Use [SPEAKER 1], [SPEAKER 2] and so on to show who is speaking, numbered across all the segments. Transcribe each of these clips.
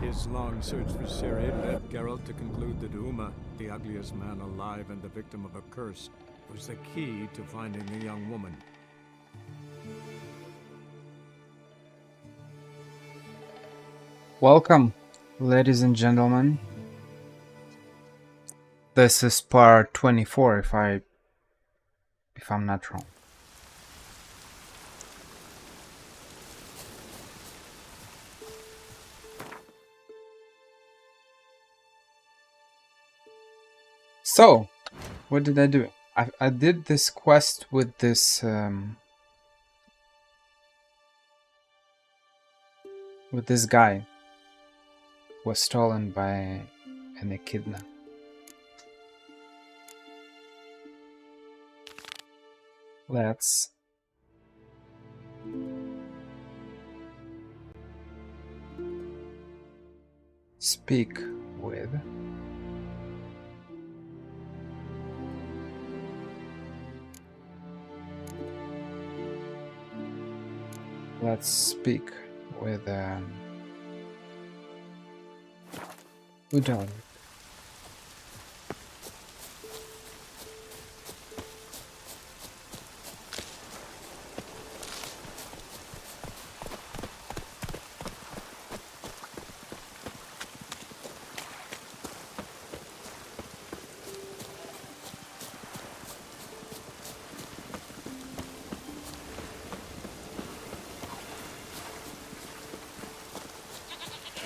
[SPEAKER 1] His long search for Cerys led Geralt to conclude that Uma, the ugliest man alive and the victim of a curse, was the key to finding the young woman.
[SPEAKER 2] Welcome, ladies and gentlemen. This is part 24, if I'm not wrong. So, what did I do? I did this quest with this guy who was stolen by an echidna. Let's speak with Udal.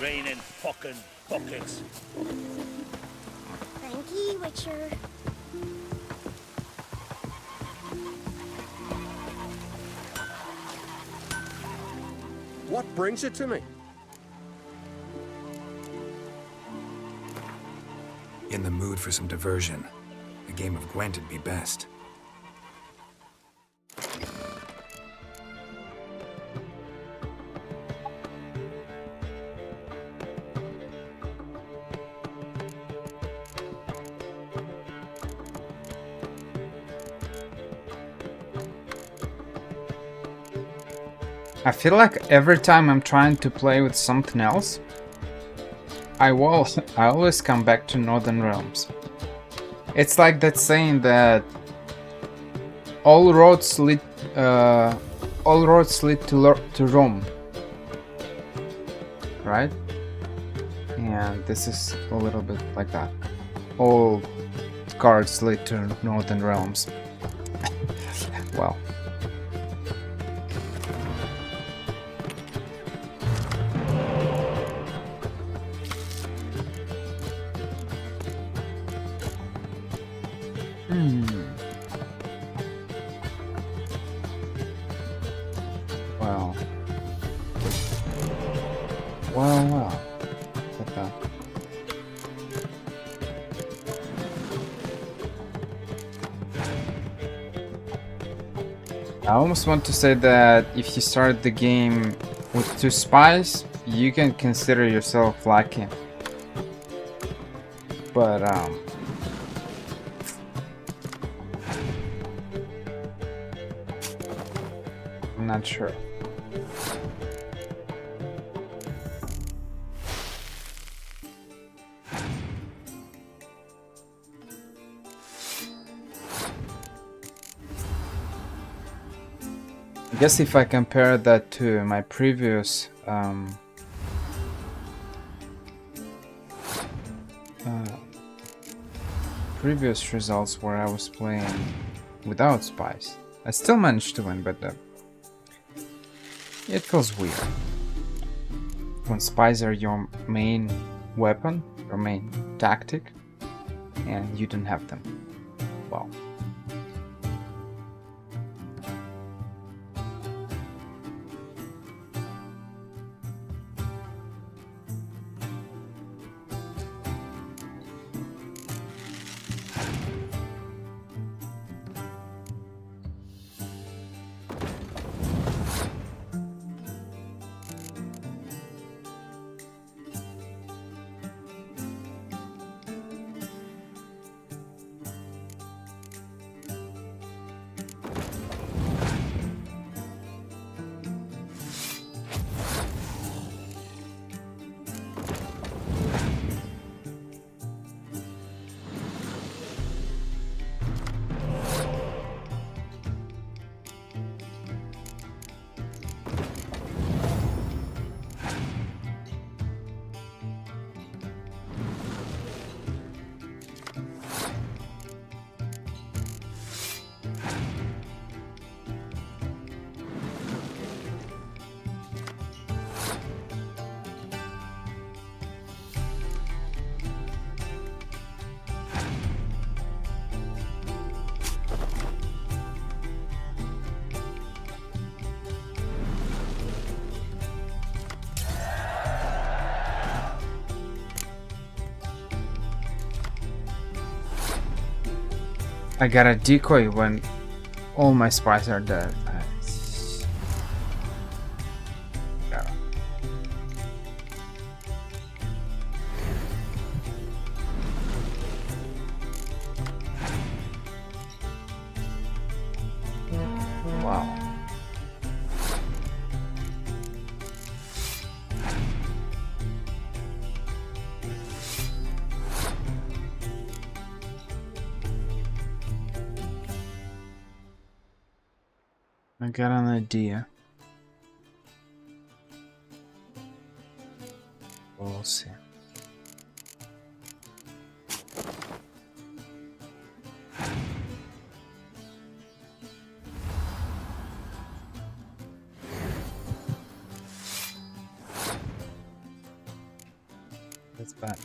[SPEAKER 3] Raining fucking buckets.
[SPEAKER 4] Thank ye, Witcher.
[SPEAKER 5] What brings you to me?
[SPEAKER 6] In the mood for some diversion. A game of Gwent would be best.
[SPEAKER 2] I feel like every time I'm trying to play with something else, I always come back to Northern Realms. It's like that saying that all roads lead to Rome, right? And this is a little bit like that. All cards lead to Northern Realms. Well. Well. Okay. I almost want to say that if you start the game with 2 spies, you can consider yourself lucky. But I'm not sure. I guess if I compare that to my previous results where I was playing without spies, I still managed to win, but it feels weird when spies are your main weapon, your main tactic, and you don't have them. Wow. I got a decoy when all my spies are dead. Yeah. Wow. I got an idea. We'll see. That's bad.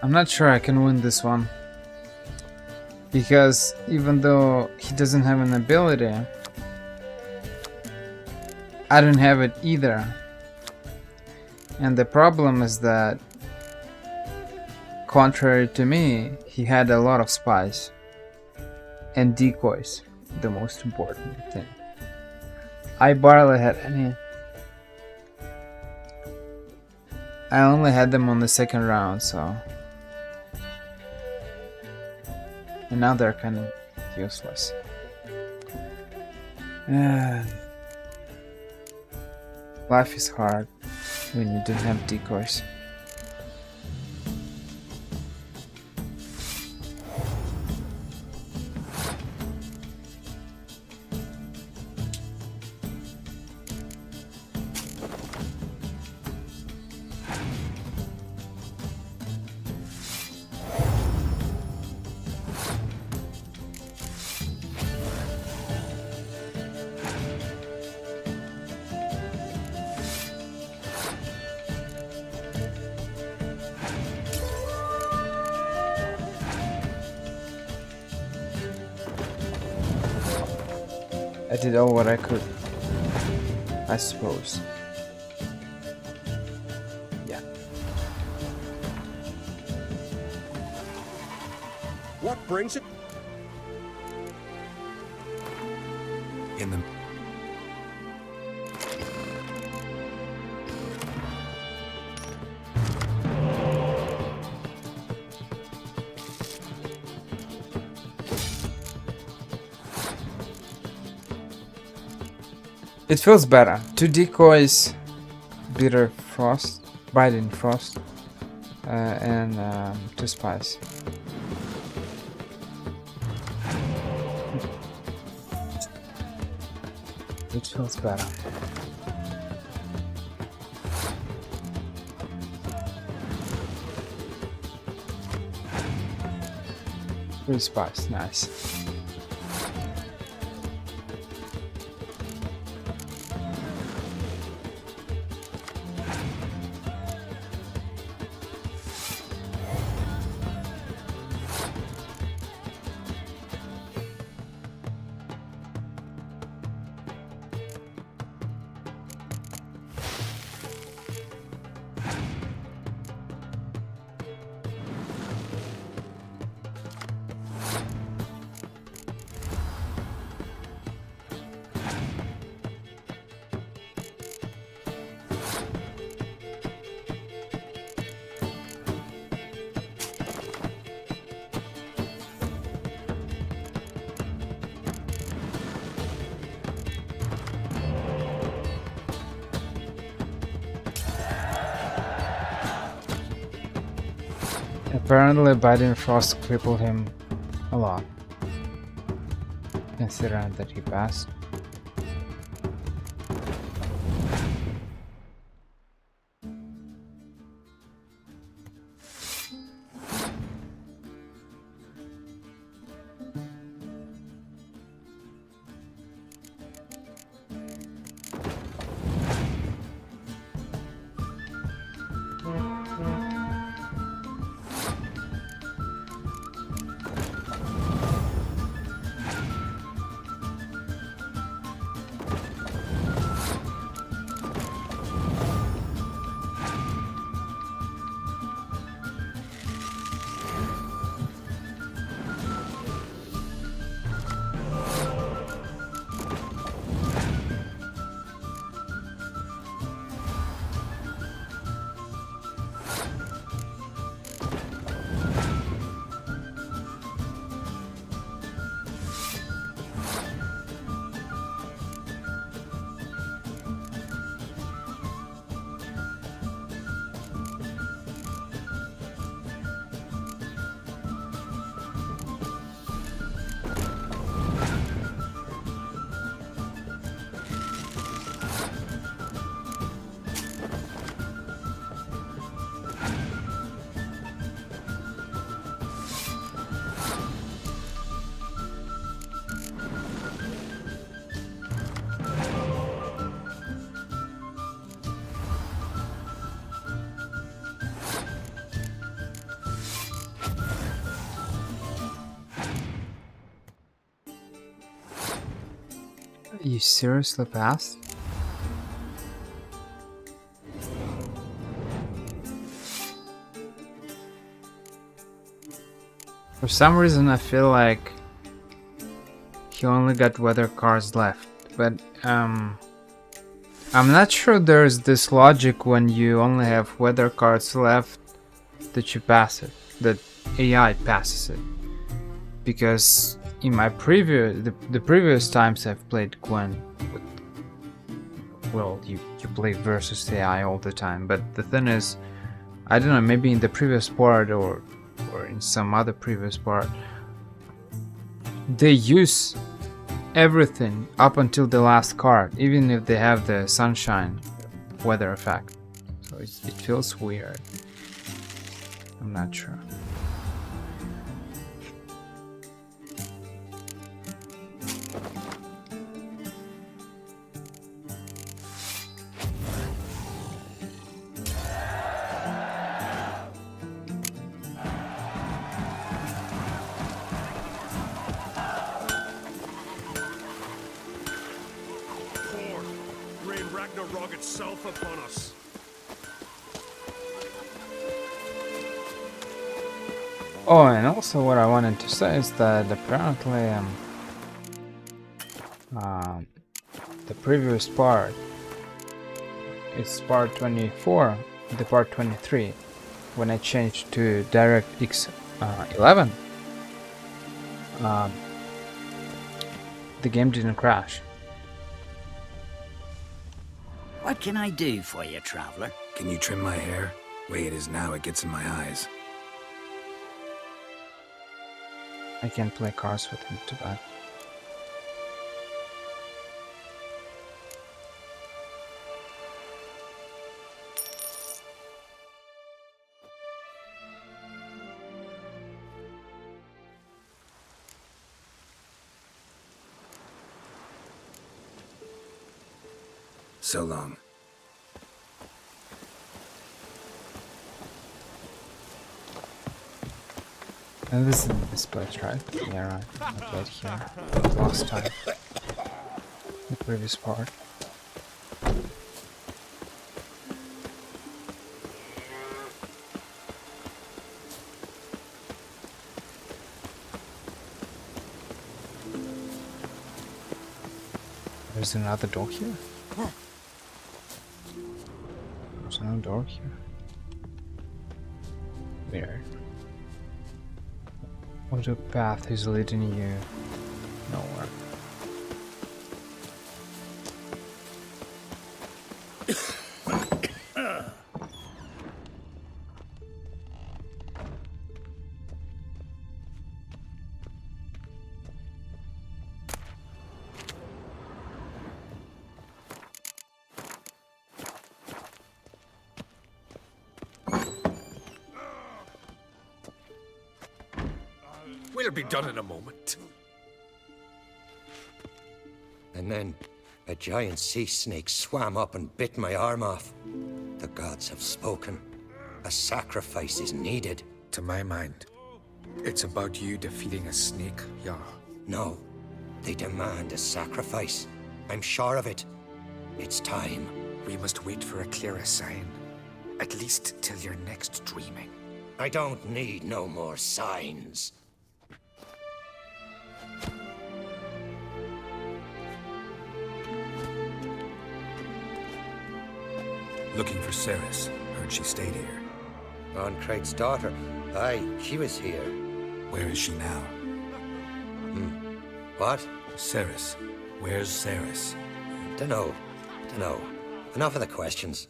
[SPEAKER 2] I'm not sure I can win this one. Because even though he doesn't have an ability, I don't have it either. And the problem is that, contrary to me, he had a lot of spies. And decoys, the most important thing. I barely had any. I only had them on the second round, so. And now they're kind of useless. Life is hard when you don't have decoys. I did all what I could, I suppose. Yeah.
[SPEAKER 5] What brings it?
[SPEAKER 6] In the...
[SPEAKER 2] It feels better. 2 decoys, bitter frost, biting frost, and 2 spies. It feels better. Three spies, nice. Apparently biting frost crippled him a lot, considering that he passed. You seriously passed? For some reason I feel like he only got weather cards left, but I'm not sure there's this logic when you only have weather cards left that you pass it, that AI passes it. Because in my the previous times I've played Gwent, well, you play versus AI all the time, but the thing is, I don't know, maybe in the previous part or in some other previous part, they use everything up until the last card, even if they have the sunshine weather effect. So it feels weird. I'm not sure.
[SPEAKER 5] Rain Ragnarok itself upon us.
[SPEAKER 2] Oh, and also what I wanted to say is that apparently the previous part, it's part 24, the part 23, when I changed to DirectX 11, the game didn't crash.
[SPEAKER 4] What can I do for you, traveler?
[SPEAKER 6] Can you trim my hair? Way it is now, it gets in my eyes.
[SPEAKER 2] I can't play cards with him, too bad.
[SPEAKER 6] So long.
[SPEAKER 2] And this is this place, right? Yeah, right. I played here last time. The previous part. There's another door here? There's no door here. Weird. What a path is leading you nowhere.
[SPEAKER 5] We'll be done in a moment.
[SPEAKER 7] And then a giant sea snake swam up and bit my arm off. The gods have spoken. A sacrifice is needed.
[SPEAKER 6] To my mind, it's about you defeating a snake, Jarl.
[SPEAKER 7] No, they demand a sacrifice. I'm sure of it. It's time.
[SPEAKER 6] We must wait for a clearer sign. At least till your next dreaming.
[SPEAKER 7] I don't need no more signs.
[SPEAKER 6] Looking for Cerys. Heard she stayed here.
[SPEAKER 7] Craig's daughter. Aye, she was here.
[SPEAKER 6] Where is she now?
[SPEAKER 7] What?
[SPEAKER 6] Cerys. Where's Cerys?
[SPEAKER 7] Dunno. Enough of the questions.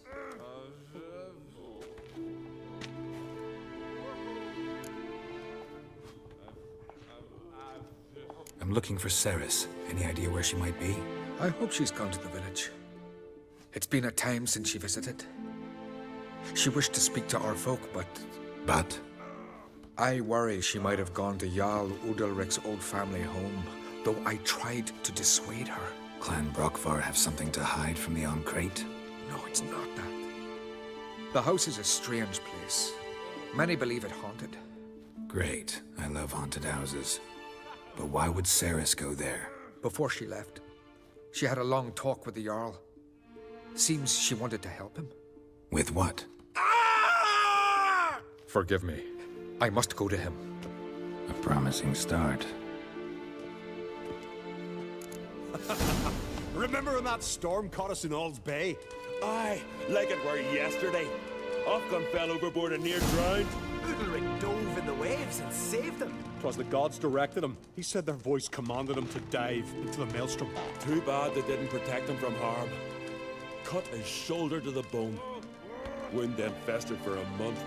[SPEAKER 6] I'm looking for Cerys. Any idea where she might be?
[SPEAKER 8] I hope she's gone to the village. It's been a time since she visited. She wished to speak to our folk,
[SPEAKER 6] But?
[SPEAKER 8] I worry she might have gone to Jarl Udalric's old family home, though I tried to dissuade her.
[SPEAKER 6] Clan Brockvar have something to hide from the Crate?
[SPEAKER 8] No, it's not that. The house is a strange place. Many believe it haunted.
[SPEAKER 6] Great. I love haunted houses. But why would Cerys go there?
[SPEAKER 8] Before she left, She had a long talk with the Jarl. Seems she wanted to help him.
[SPEAKER 6] With what?
[SPEAKER 8] Forgive me. I must go to him.
[SPEAKER 6] A promising start.
[SPEAKER 5] Remember when that storm caught us in Ald's Bay?
[SPEAKER 3] Aye, like it were yesterday. Ofcom fell overboard and near drowned.
[SPEAKER 9] Udalric dove in the waves and saved them.
[SPEAKER 5] 'Twas the gods directed him. He said their voice commanded him to dive into the maelstrom.
[SPEAKER 3] Too bad they didn't protect him from harm. Cut his shoulder to the bone. Wound then festered for a month.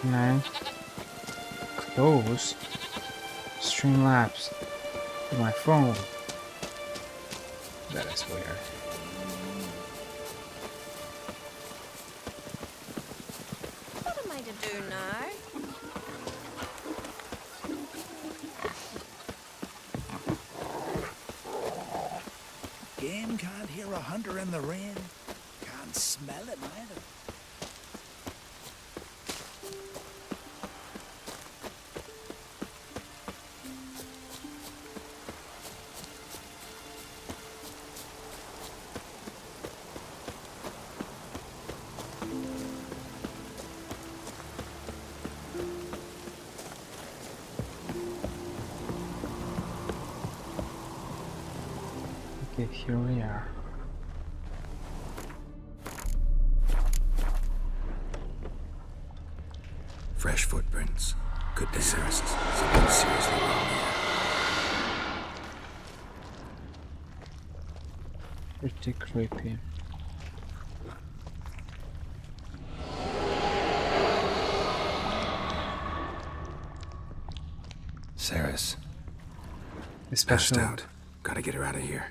[SPEAKER 2] No. Close. Streamlabs. My phone. That is weird.
[SPEAKER 10] What am I to do now?
[SPEAKER 9] Game can't hear a hunter in the rain. Can't smell it either.
[SPEAKER 2] Okay, here we are.
[SPEAKER 6] Fresh footprints. Good day, Cerys. Something seriously wrong here.
[SPEAKER 2] Pretty creepy.
[SPEAKER 6] Cerys. Passed
[SPEAKER 2] Especially,
[SPEAKER 6] out. Gotta get her out of here.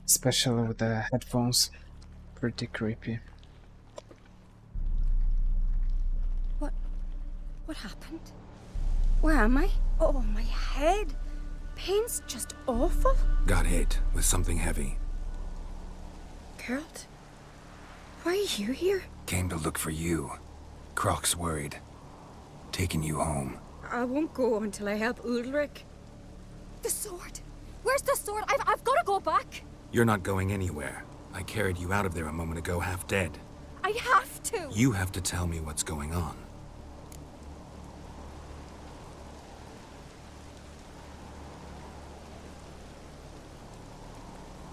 [SPEAKER 2] especially with the headphones. Pretty creepy.
[SPEAKER 10] What happened? Where am I? Oh, my head. Pain's just awful.
[SPEAKER 6] Got hit with something heavy.
[SPEAKER 10] Geralt, why are you here?
[SPEAKER 6] Came to look for you. Croc's worried. Taking you home.
[SPEAKER 10] I won't go until I help Udalric. The sword. Where's the sword? I've got to go back.
[SPEAKER 6] You're not going anywhere. I carried you out of there a moment ago, half dead.
[SPEAKER 10] I have to.
[SPEAKER 6] You have to tell me what's going on.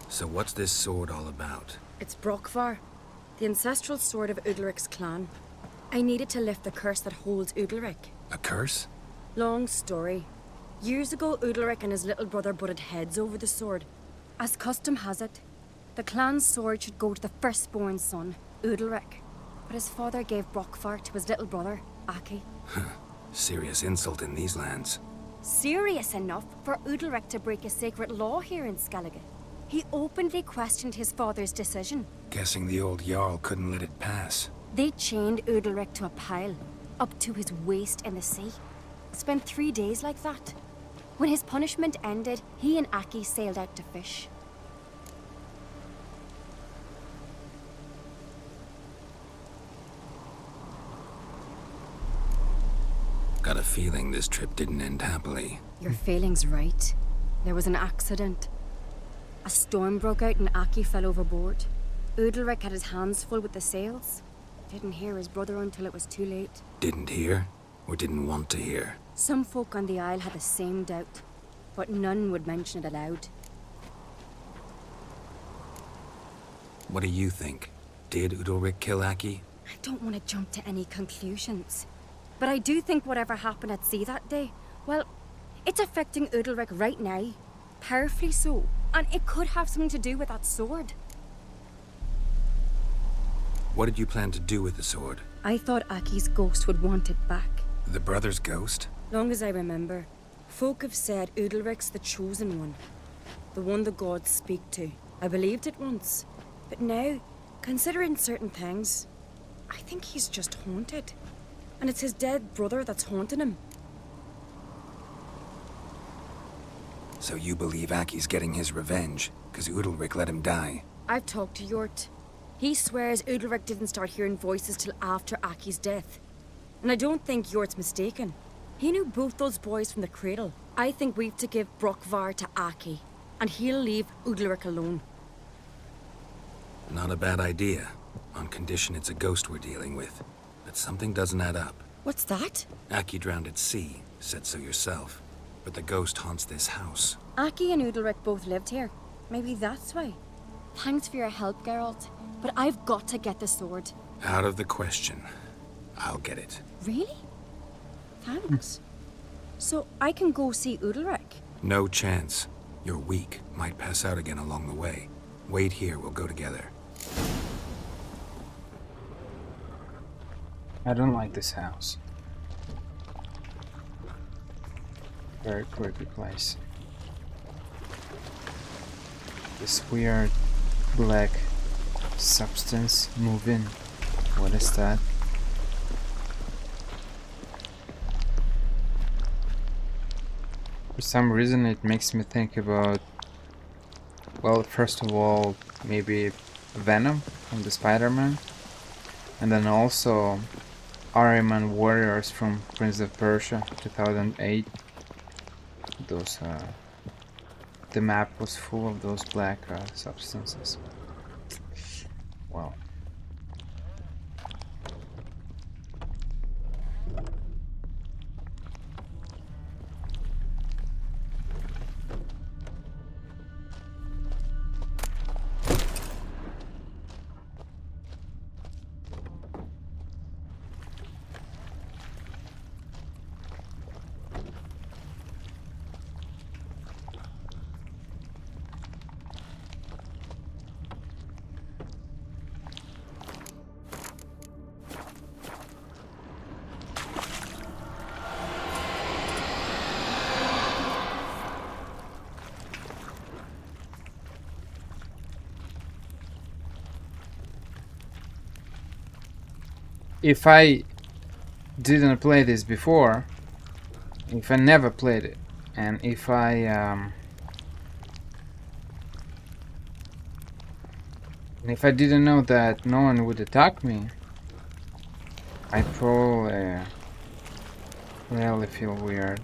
[SPEAKER 6] So what's this sword all about?
[SPEAKER 10] It's Brokvar, the ancestral sword of Udalric's clan. I needed to lift the curse that holds Udalric.
[SPEAKER 6] A curse?
[SPEAKER 10] Long story. Years ago, Udalric and his little brother butted heads over the sword. As custom has it, the clan's sword should go to the firstborn son, Udalric. But his father gave Brokvar to his little brother, Aki.
[SPEAKER 6] Serious insult in these lands.
[SPEAKER 10] Serious enough for Udalric to break a sacred law here in Skellige. He openly questioned his father's decision.
[SPEAKER 6] Guessing the old Jarl couldn't let it pass.
[SPEAKER 10] They chained Udalric to a pile, up to his waist in the sea. Spent 3 days like that. When his punishment ended, he and Aki sailed out to fish.
[SPEAKER 6] Got a feeling this trip didn't end happily.
[SPEAKER 10] Your feeling's right. There was an accident. A storm broke out and Aki fell overboard. Udalric had his hands full with the sails. Didn't hear his brother until it was too late.
[SPEAKER 6] Didn't hear? Or didn't want to hear?
[SPEAKER 10] Some folk on the Isle had the same doubt, but none would mention it aloud.
[SPEAKER 6] What do you think? Did Udalric kill Aki?
[SPEAKER 10] I don't want to jump to any conclusions. But I do think whatever happened at sea that day, well, it's affecting Udalric right now. Powerfully so. And it could have something to do with that sword.
[SPEAKER 6] What did you plan to do with the sword?
[SPEAKER 10] I thought Aki's ghost would want it back.
[SPEAKER 6] The brother's ghost?
[SPEAKER 10] Long as I remember, folk have said Udalric's the chosen one. The one the gods speak to. I believed it once. But now, considering certain things, I think he's just haunted. And it's his dead brother that's haunting him.
[SPEAKER 6] So you believe Aki's getting his revenge, because Udalric let him die?
[SPEAKER 10] I've talked to Yort. He swears Udalric didn't start hearing voices till after Aki's death. And I don't think Yort's mistaken. He knew both those boys from the cradle. I think we've to give Brokvar to Aki, and he'll leave Udalric alone.
[SPEAKER 6] Not a bad idea, on condition it's a ghost we're dealing with. But something doesn't add up.
[SPEAKER 10] What's that?
[SPEAKER 6] Aki drowned at sea, said so yourself. But the ghost haunts this house.
[SPEAKER 10] Aki and Udalric both lived here. Maybe that's why. Thanks for your help, Geralt. But I've got to get the sword.
[SPEAKER 6] Out of the question. I'll get it.
[SPEAKER 10] Really? Thanks. So I can go see Udalric?
[SPEAKER 6] No chance. You're weak. Might pass out again along the way. Wait here, we'll go together.
[SPEAKER 2] I don't like this house. Very creepy place. This weird black substance moving. What is that? For some reason it makes me think about, well, first of all, maybe Venom from the Spider-Man, and then also Ahriman warriors from Prince of Persia 2008. Those the map was full of those black substances. Wow. If I didn't play this before, if I never played it, and if I didn't know that no one would attack me, I'd probably really feel weird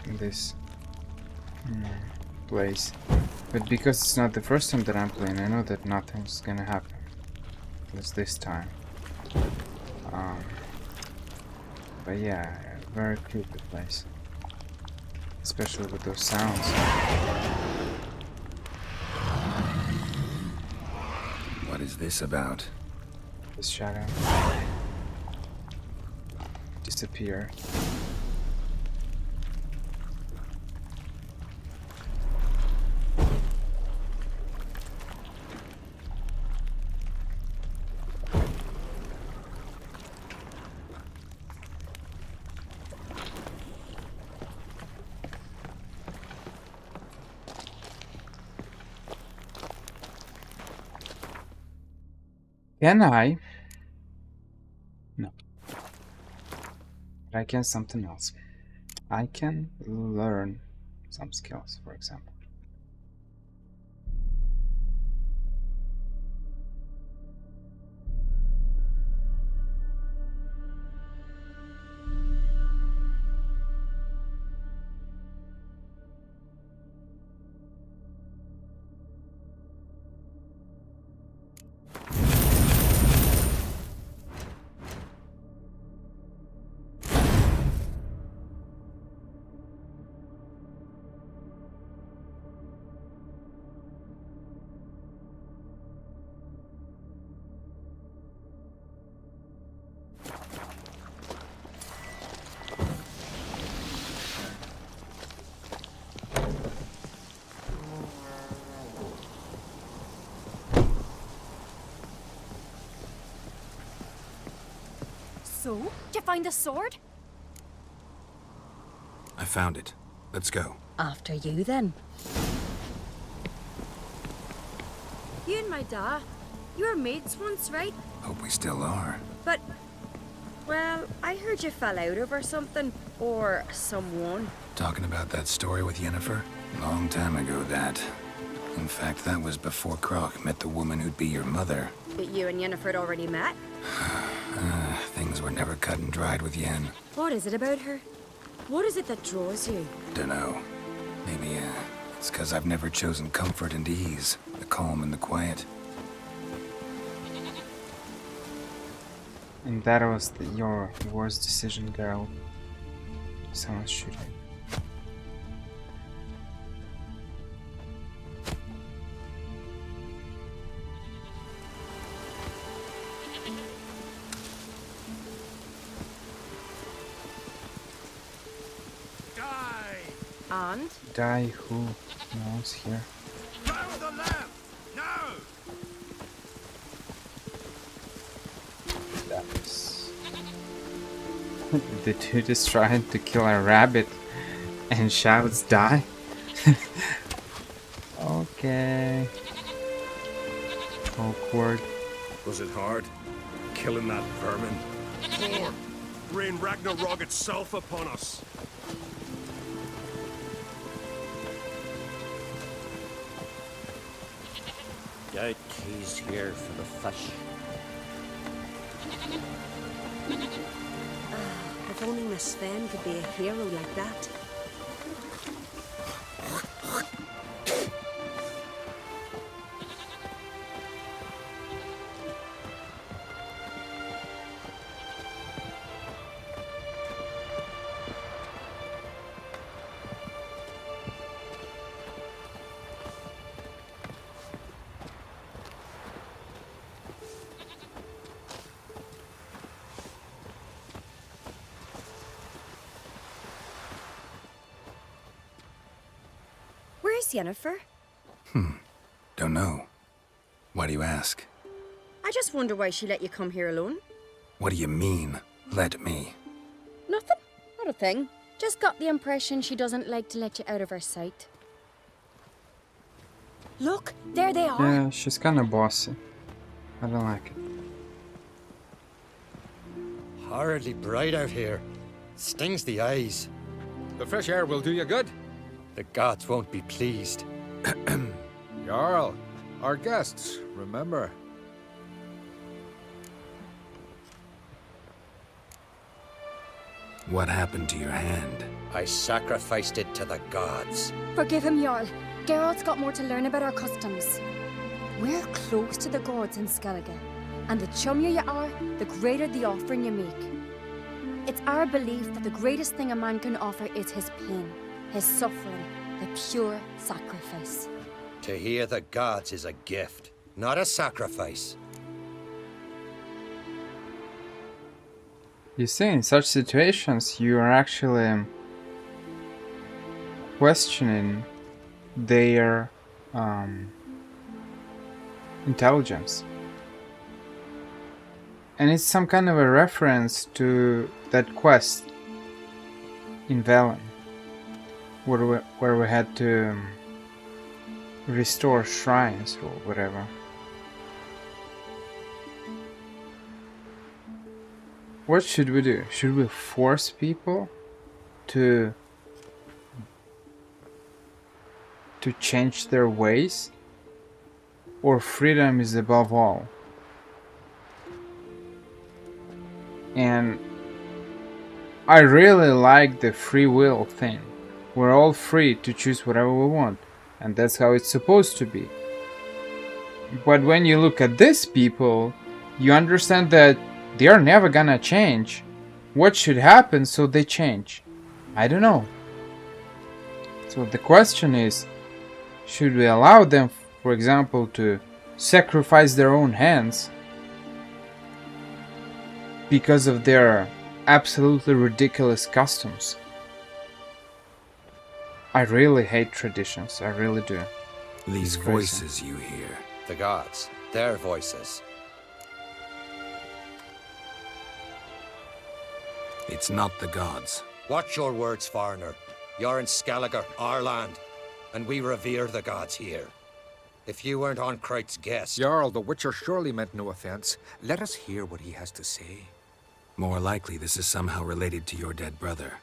[SPEAKER 2] in this place. But because it's not the first time that I'm playing, I know that nothing's gonna happen. At least this time. But yeah, very creepy place. Especially with those sounds.
[SPEAKER 6] What is this about?
[SPEAKER 2] This shadow. Disappear. Can I? No. But I can something else. I can learn some skills, for example.
[SPEAKER 10] So, did you find the sword?
[SPEAKER 6] I found it. Let's go.
[SPEAKER 10] After you, then. You and my dad, you were mates once, right?
[SPEAKER 6] Hope we still are.
[SPEAKER 10] But, well, I heard you fell out over something, or someone.
[SPEAKER 6] Talking about that story with Yennefer? Long time ago, that. In fact, that was before Croc met the woman who'd be your mother.
[SPEAKER 10] But you and Yennefer had already met?
[SPEAKER 6] Things were never cut and dried with Yen.
[SPEAKER 10] What is it about her? What is it that draws you?
[SPEAKER 6] Dunno. Maybe, it's 'cause I've never chosen comfort and ease, the calm and the quiet.
[SPEAKER 2] And that was your worst decision, girl. Someone's shooting.
[SPEAKER 10] And?
[SPEAKER 2] Die who? No one's here.
[SPEAKER 9] Go to the left! Now!
[SPEAKER 2] That's... The dude is trying to kill a rabbit and shouts die? Okay. Awkward.
[SPEAKER 5] Was it hard? Killing that vermin? Lord, rain Ragnarok itself upon us.
[SPEAKER 4] Doubt he's here for the fish.
[SPEAKER 10] If only Miss Sven could be a hero like that. Where's Yennefer?
[SPEAKER 6] Don't know. Why do you ask?
[SPEAKER 10] I just wonder why she let you come here alone.
[SPEAKER 6] What do you mean, let me?
[SPEAKER 10] Nothing. Not a thing. Just got the impression she doesn't like to let you out of her sight. Look, there they are.
[SPEAKER 2] Yeah, she's kinda bossy. I don't like it.
[SPEAKER 7] Horridly bright out here. Stings the eyes.
[SPEAKER 8] The fresh air will do you good.
[SPEAKER 7] The gods won't be pleased.
[SPEAKER 8] Jarl, our guests, remember.
[SPEAKER 6] What happened to your hand?
[SPEAKER 7] I sacrificed it to the gods.
[SPEAKER 10] Forgive him, Jarl. Geralt's got more to learn about our customs. We're close to the gods in Skellige, and the chummier you are, the greater the offering you make. It's our belief that the greatest thing a man can offer is his pain, his suffering, the pure sacrifice.
[SPEAKER 7] To hear the gods is a gift, not a sacrifice.
[SPEAKER 2] You see, in such situations, you are actually questioning their intelligence. And it's some kind of a reference to that quest in Velen, where we had to restore shrines or whatever. What should we do? Should we force people to change their ways? Or freedom is above all? And I really like the free will thing. We're all free to choose whatever we want, and that's how it's supposed to be. But when you look at these people, you understand that they are never gonna change. What should happen so they change? I don't know. So the question is, should we allow them, for example, to sacrifice their own hands because of their absolutely ridiculous customs? I really hate traditions, I really do.
[SPEAKER 6] These
[SPEAKER 2] It's crazy.
[SPEAKER 6] voices you hear.
[SPEAKER 7] The gods, their voices.
[SPEAKER 6] It's not the gods.
[SPEAKER 7] Watch your words, foreigner. You're in Skellige, our land, and we revere the gods here. If you weren't on Kright's guest...
[SPEAKER 8] Jarl, the Witcher surely meant no offense. Let us hear what he has to say.
[SPEAKER 6] More likely this is somehow related to your dead brother.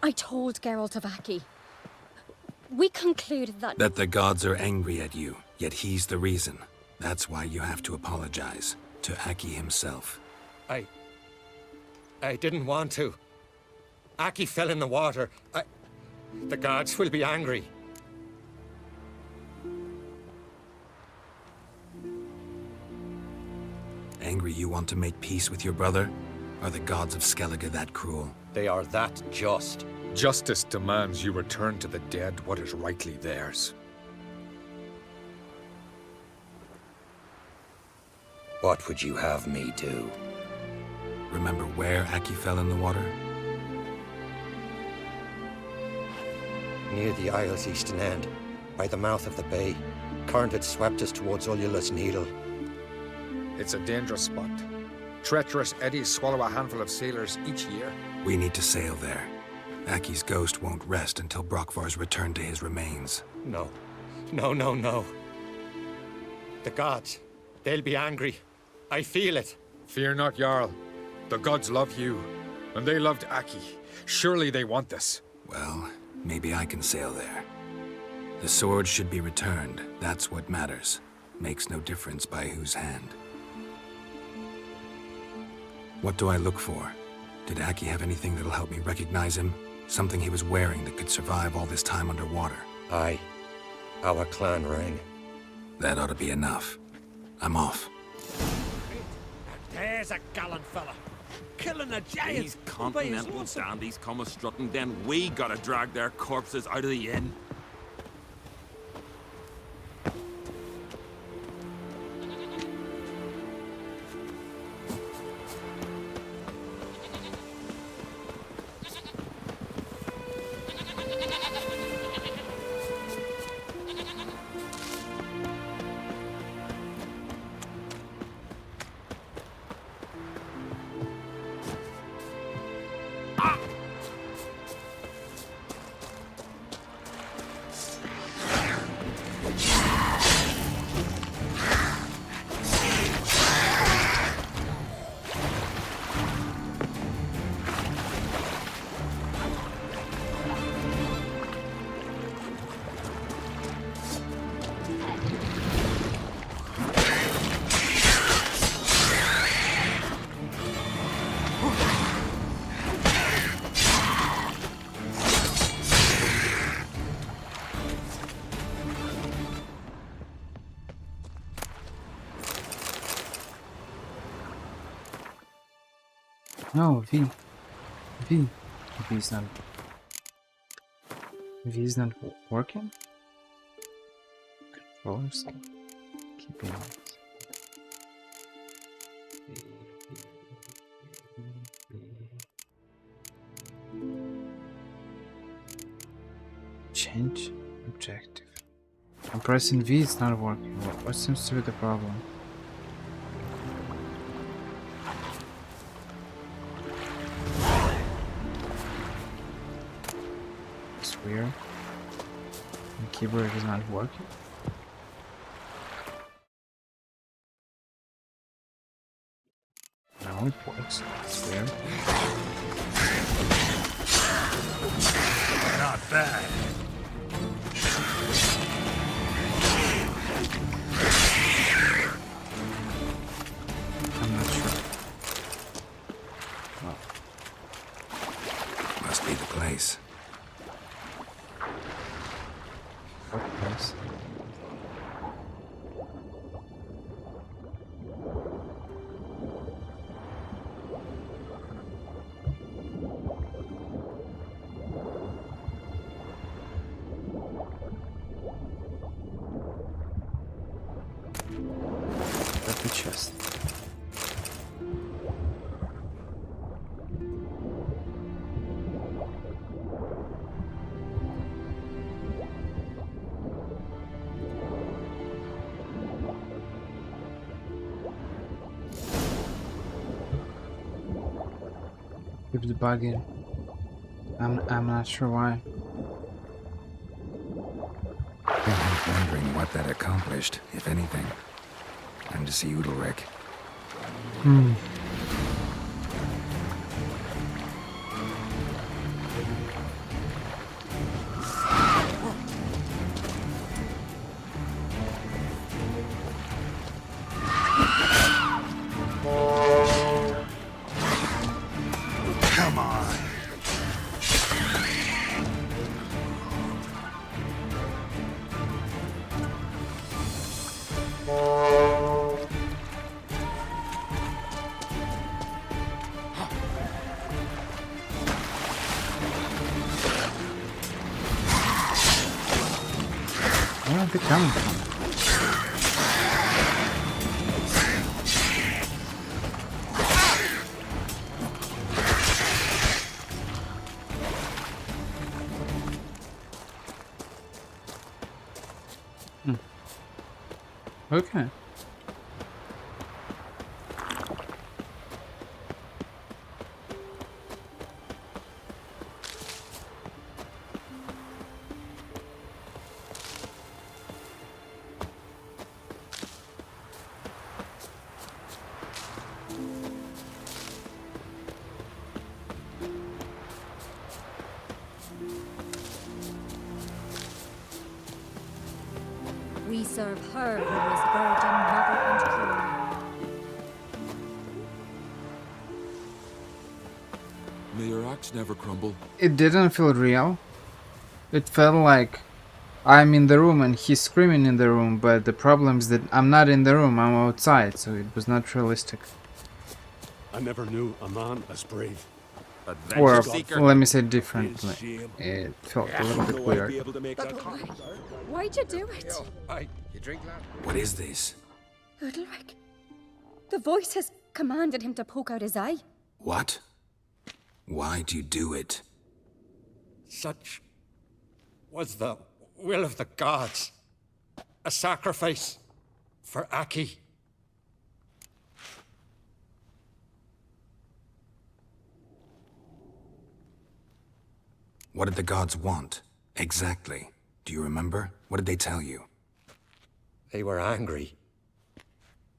[SPEAKER 10] I told Geralt of Aki.
[SPEAKER 11] we concluded that...
[SPEAKER 6] That the gods are angry at you, yet he's the reason. That's why you have to apologize. To Aki himself.
[SPEAKER 7] I didn't want to. Aki fell in the water. The gods will be angry.
[SPEAKER 6] Angry you want to make peace with your brother? Are the gods of Skellige that cruel?
[SPEAKER 7] They are that just.
[SPEAKER 8] Justice demands you return to the dead what is rightly theirs.
[SPEAKER 7] What would you have me do?
[SPEAKER 6] Remember where Aki fell in the water?
[SPEAKER 7] Near the Isle's eastern end, by the mouth of the bay. Current had swept us towards Ullula's Needle.
[SPEAKER 8] It's a dangerous spot. Treacherous eddies swallow a handful of sailors each year.
[SPEAKER 6] We need to sail there. Aki's ghost won't rest until Brokvar's returned to his remains.
[SPEAKER 7] No. No. The gods, they'll be angry. I feel it.
[SPEAKER 8] Fear not, Jarl. The gods love you, and they loved Aki. Surely they want this.
[SPEAKER 6] Well, maybe I can sail there. The sword should be returned. That's what matters. Makes no difference by whose hand. What do I look for? Did Aki have anything that'll help me recognize him? Something he was wearing that could survive all this time underwater?
[SPEAKER 7] Aye. Our clan ring.
[SPEAKER 6] That ought to be enough. I'm off.
[SPEAKER 9] There's a gallant fella. Killing a giant.
[SPEAKER 5] These continental dandies come a strutting, then we gotta drag their corpses out of the inn.
[SPEAKER 2] No, V is not. V is not working. Controllers. Keeping on. Change objective. I'm pressing V, it's not working. What seems to be the problem? It's weird. The keyboard is not working. No, it works. It's weird.
[SPEAKER 5] Not bad.
[SPEAKER 2] I'm not sure.
[SPEAKER 6] Oh. Must be the place.
[SPEAKER 2] What place? The chest. Keeps bugging. I'm not sure why.
[SPEAKER 6] I'm wondering what that accomplished, if anything. Time to see Udalric.
[SPEAKER 2] Where are they coming from? Okay.
[SPEAKER 11] We serve her who is virgin, mother, and queen.
[SPEAKER 3] May your axe never crumble.
[SPEAKER 2] It didn't feel real. It felt like I'm in the room and he's screaming in the room, but the problem is that I'm not in the room, I'm outside, so it was not realistic.
[SPEAKER 5] I never knew a man as brave.
[SPEAKER 2] Or,
[SPEAKER 5] Adventure seeker.
[SPEAKER 2] let me say differently. It felt a little bit weird.
[SPEAKER 11] Why'd you do it?
[SPEAKER 8] You drink that?
[SPEAKER 6] What is this?
[SPEAKER 11] Udalric. The voice has commanded him to poke out his eye.
[SPEAKER 6] What? Why do you do it?
[SPEAKER 7] Such was the will of the gods. A sacrifice for Aki.
[SPEAKER 6] What did the gods want? Exactly. Do you remember? What did they tell you?
[SPEAKER 7] They were angry.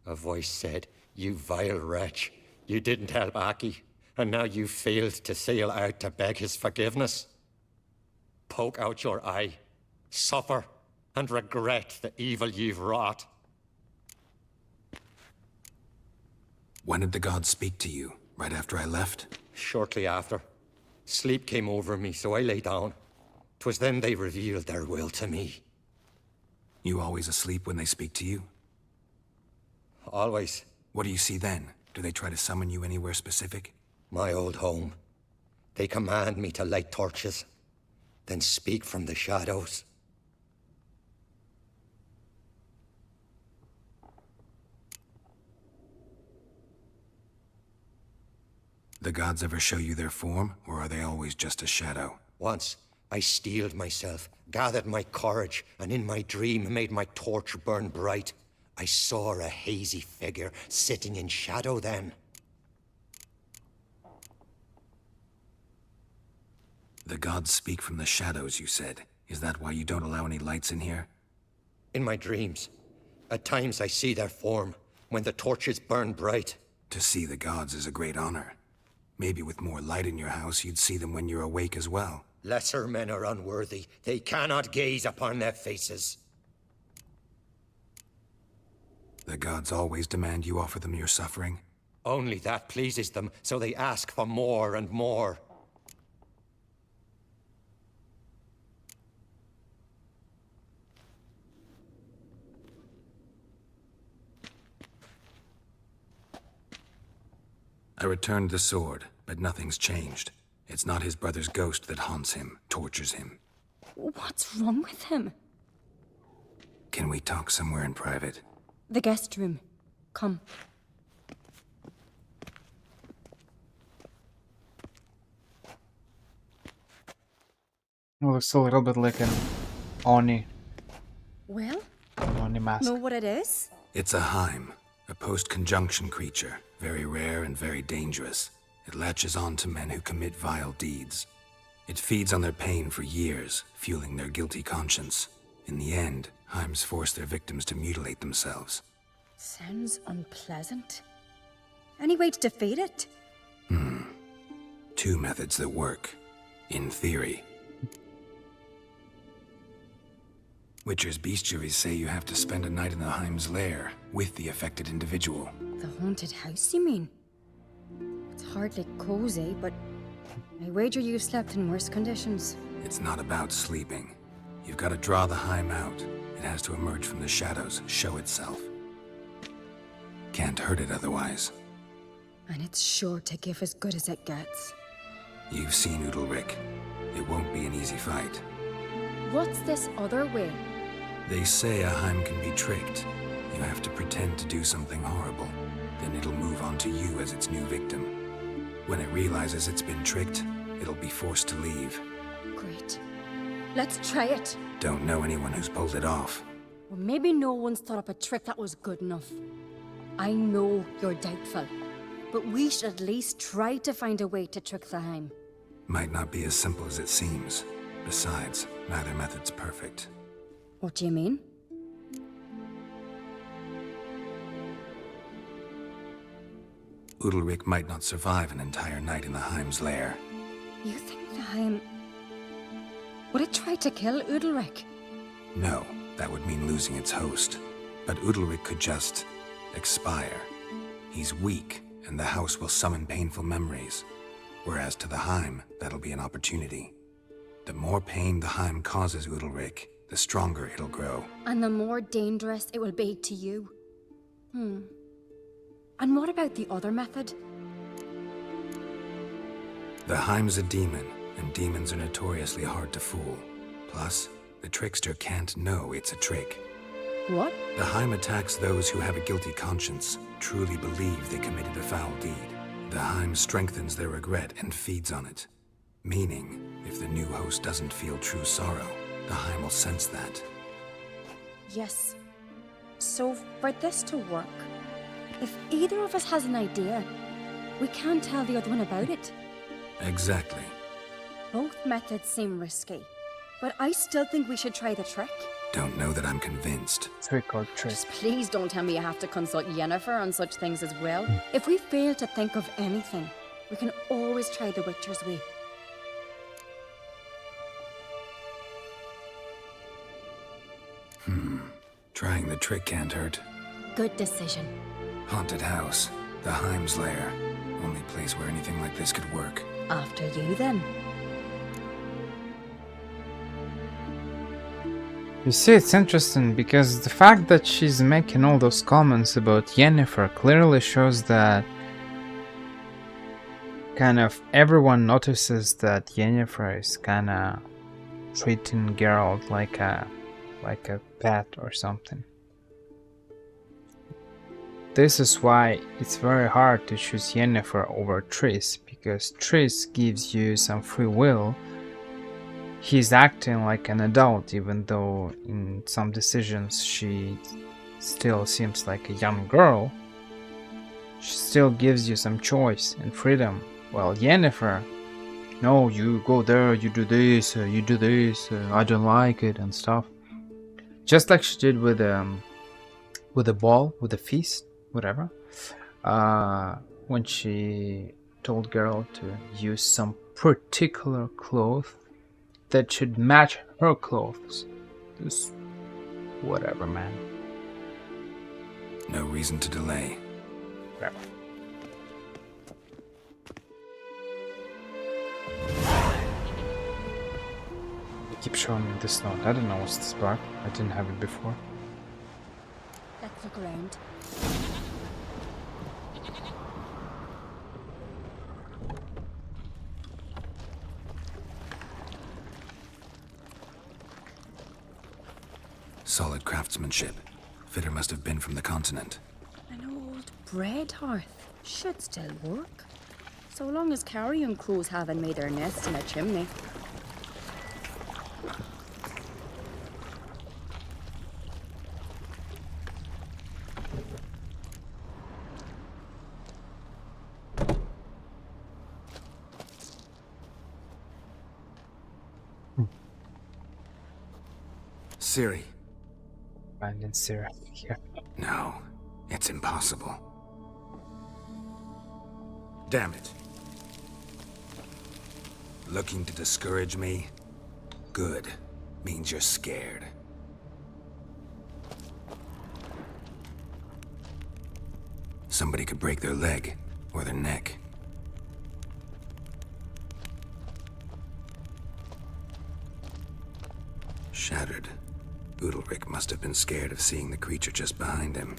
[SPEAKER 7] A voice said, "You vile wretch, you didn't help Aki, and now you failed to sail out to beg his forgiveness. Poke out your eye, suffer, and regret the evil you've wrought."
[SPEAKER 6] When did the gods speak to you? Right after I left?
[SPEAKER 7] Shortly after. Sleep came over me, so I lay down. 'Twas then they revealed their will to me.
[SPEAKER 6] You always asleep when they speak to you?
[SPEAKER 7] Always.
[SPEAKER 6] What do you see then? Do they try to summon you anywhere specific?
[SPEAKER 7] My old home. They command me to light torches, then speak from the shadows.
[SPEAKER 6] The gods ever show you their form, or are they always just a shadow?
[SPEAKER 7] Once, I steeled myself, gathered my courage, and in my dream made my torch burn bright. I saw a hazy figure sitting in shadow then.
[SPEAKER 6] The gods speak from the shadows, you said. Is that why you don't allow any lights in here?
[SPEAKER 7] In my dreams. At times I see their form, when the torches burn bright.
[SPEAKER 6] To see the gods is a great honor. Maybe with more light in your house, you'd see them when you're awake as well.
[SPEAKER 7] Lesser men are unworthy. They cannot gaze upon their faces.
[SPEAKER 6] The gods always demand you offer them your suffering?
[SPEAKER 7] Only that pleases them, so they ask for more and more.
[SPEAKER 6] I returned the sword, but nothing's changed. It's not his brother's ghost that haunts him, tortures him.
[SPEAKER 11] What's wrong with him?
[SPEAKER 6] Can we talk somewhere in private?
[SPEAKER 11] The guest room. Come.
[SPEAKER 2] It looks a little bit like an Oni.
[SPEAKER 11] Well?
[SPEAKER 2] Oni mask.
[SPEAKER 11] Know what it is?
[SPEAKER 6] It's a Heim, a post-conjunction creature. Very rare and very dangerous. It latches on to men who commit vile deeds. It feeds on their pain for years, fueling their guilty conscience. In the end, Heims force their victims to mutilate themselves.
[SPEAKER 11] Sounds unpleasant. Any way to defeat it?
[SPEAKER 6] Two methods that work. In theory. Witcher's bestiaries say you have to spend a night in the Heim's lair with the affected individual.
[SPEAKER 11] The haunted house, you mean? It's hardly cozy, but I wager you've slept in worse conditions.
[SPEAKER 6] It's not about sleeping. You've got to draw the Heim out. It has to emerge from the shadows, show itself. Can't hurt it otherwise.
[SPEAKER 11] And it's sure to give as good as it gets.
[SPEAKER 6] You've seen Udalric. It won't be an easy fight.
[SPEAKER 11] What's this other way?
[SPEAKER 6] They say a Heim can be tricked. You have to pretend to do something horrible. Then it'll move on to you as its new victim. When it realizes it's been tricked, it'll be forced to leave.
[SPEAKER 11] Great. Let's try it.
[SPEAKER 6] Don't know anyone who's pulled it off.
[SPEAKER 11] Well, maybe no one's thought up a trick that was good enough. I know you're doubtful, but we should at least try to find a way to trick the Heim.
[SPEAKER 6] Might not be as simple as it seems. Besides, neither method's perfect.
[SPEAKER 11] What do you mean?
[SPEAKER 6] Udalryk might not survive an entire night in the Heim's lair.
[SPEAKER 11] You think the Heim... Would it try to kill Udalryk?
[SPEAKER 6] No, that would mean losing its host. But Udalryk could just... expire. He's weak, and the house will summon painful memories. Whereas to the Heim, that'll be an opportunity. The more pain the Heim causes Udalryk, the stronger it'll grow.
[SPEAKER 11] And the more dangerous it will be to you. And what about the other method?
[SPEAKER 6] The Heim's a demon, and demons are notoriously hard to fool. Plus, the trickster can't know it's a trick.
[SPEAKER 11] What?
[SPEAKER 6] The Heim attacks those who have a guilty conscience, truly believe they committed a foul deed. The Heim strengthens their regret and feeds on it. Meaning, if the new host doesn't feel true sorrow, the Heim will sense that.
[SPEAKER 11] Yes. So, for this to work, if either of us has an idea, we can't tell the other one about it.
[SPEAKER 6] Exactly.
[SPEAKER 11] Both methods seem risky, but I still think we should try the trick.
[SPEAKER 6] Don't know that I'm convinced.
[SPEAKER 2] Trick or trick.
[SPEAKER 11] Just please don't tell me you have to consult Yennefer on such things as well. If we fail to think of anything, we can always try the Witcher's way.
[SPEAKER 6] Trying the trick can't hurt.
[SPEAKER 11] Good decision.
[SPEAKER 6] Haunted house. The Heim's lair. Only place where anything like this could work.
[SPEAKER 11] After you, then.
[SPEAKER 2] You see, it's interesting because the fact that she's making all those comments about Yennefer clearly shows that kind of everyone notices that Yennefer is kind of treating Geralt like a pet or something. This is why it's very hard to choose Yennefer over Cerys, because Cerys gives you some free will. He's acting like an adult, even though in some decisions she still seems like a young girl. She still gives you some choice and freedom. While Yennefer, no, you go there, you do this, I don't like it and stuff. Just like she did with the ball, with the feast, whatever. When she told Geralt to use some particular cloth that should match her clothes. Just whatever, man.
[SPEAKER 6] No reason to delay.
[SPEAKER 2] Whatever. They keep showing me this note. I don't know what's this part. I didn't have it before.
[SPEAKER 11] Let's look around.
[SPEAKER 6] Solid craftsmanship. Fitter must have been from the continent.
[SPEAKER 11] An old bread hearth should still work. So long as carrion crows haven't made their nest in a chimney.
[SPEAKER 6] Ciri.
[SPEAKER 2] Finding Cerys here.
[SPEAKER 6] No, it's impossible. Damn it. Looking to discourage me? Good. Means you're scared. Somebody could break their leg, or their neck. Shattered. Udalryk must have been scared of seeing the creature just behind him.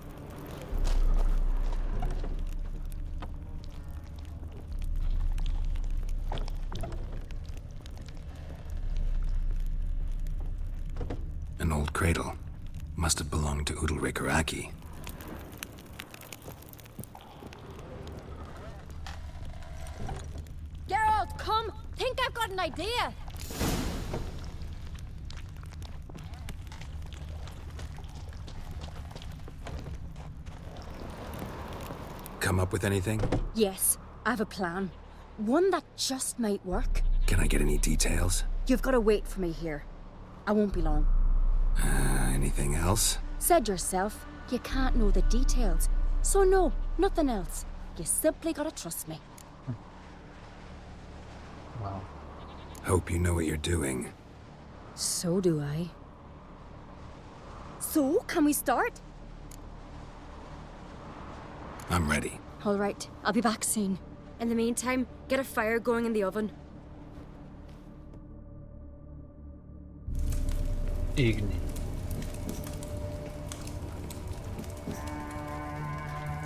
[SPEAKER 6] An old cradle. Must have belonged to Udalric or Aki.
[SPEAKER 11] Geralt, come! Think I've got an idea!
[SPEAKER 6] Come up with anything?
[SPEAKER 11] Yes, I have a plan. One that just might work.
[SPEAKER 6] Can I get any details?
[SPEAKER 11] You've got to wait for me here. I won't be long.
[SPEAKER 6] Anything else?
[SPEAKER 11] Said yourself, you can't know the details. So no, nothing else. You simply gotta trust me.
[SPEAKER 2] Wow.
[SPEAKER 6] Hope you know what you're doing.
[SPEAKER 11] So do I. So, can we start?
[SPEAKER 6] I'm ready.
[SPEAKER 11] All right, I'll be back soon.
[SPEAKER 10] In the meantime, get a fire going in the oven.
[SPEAKER 2] Igni.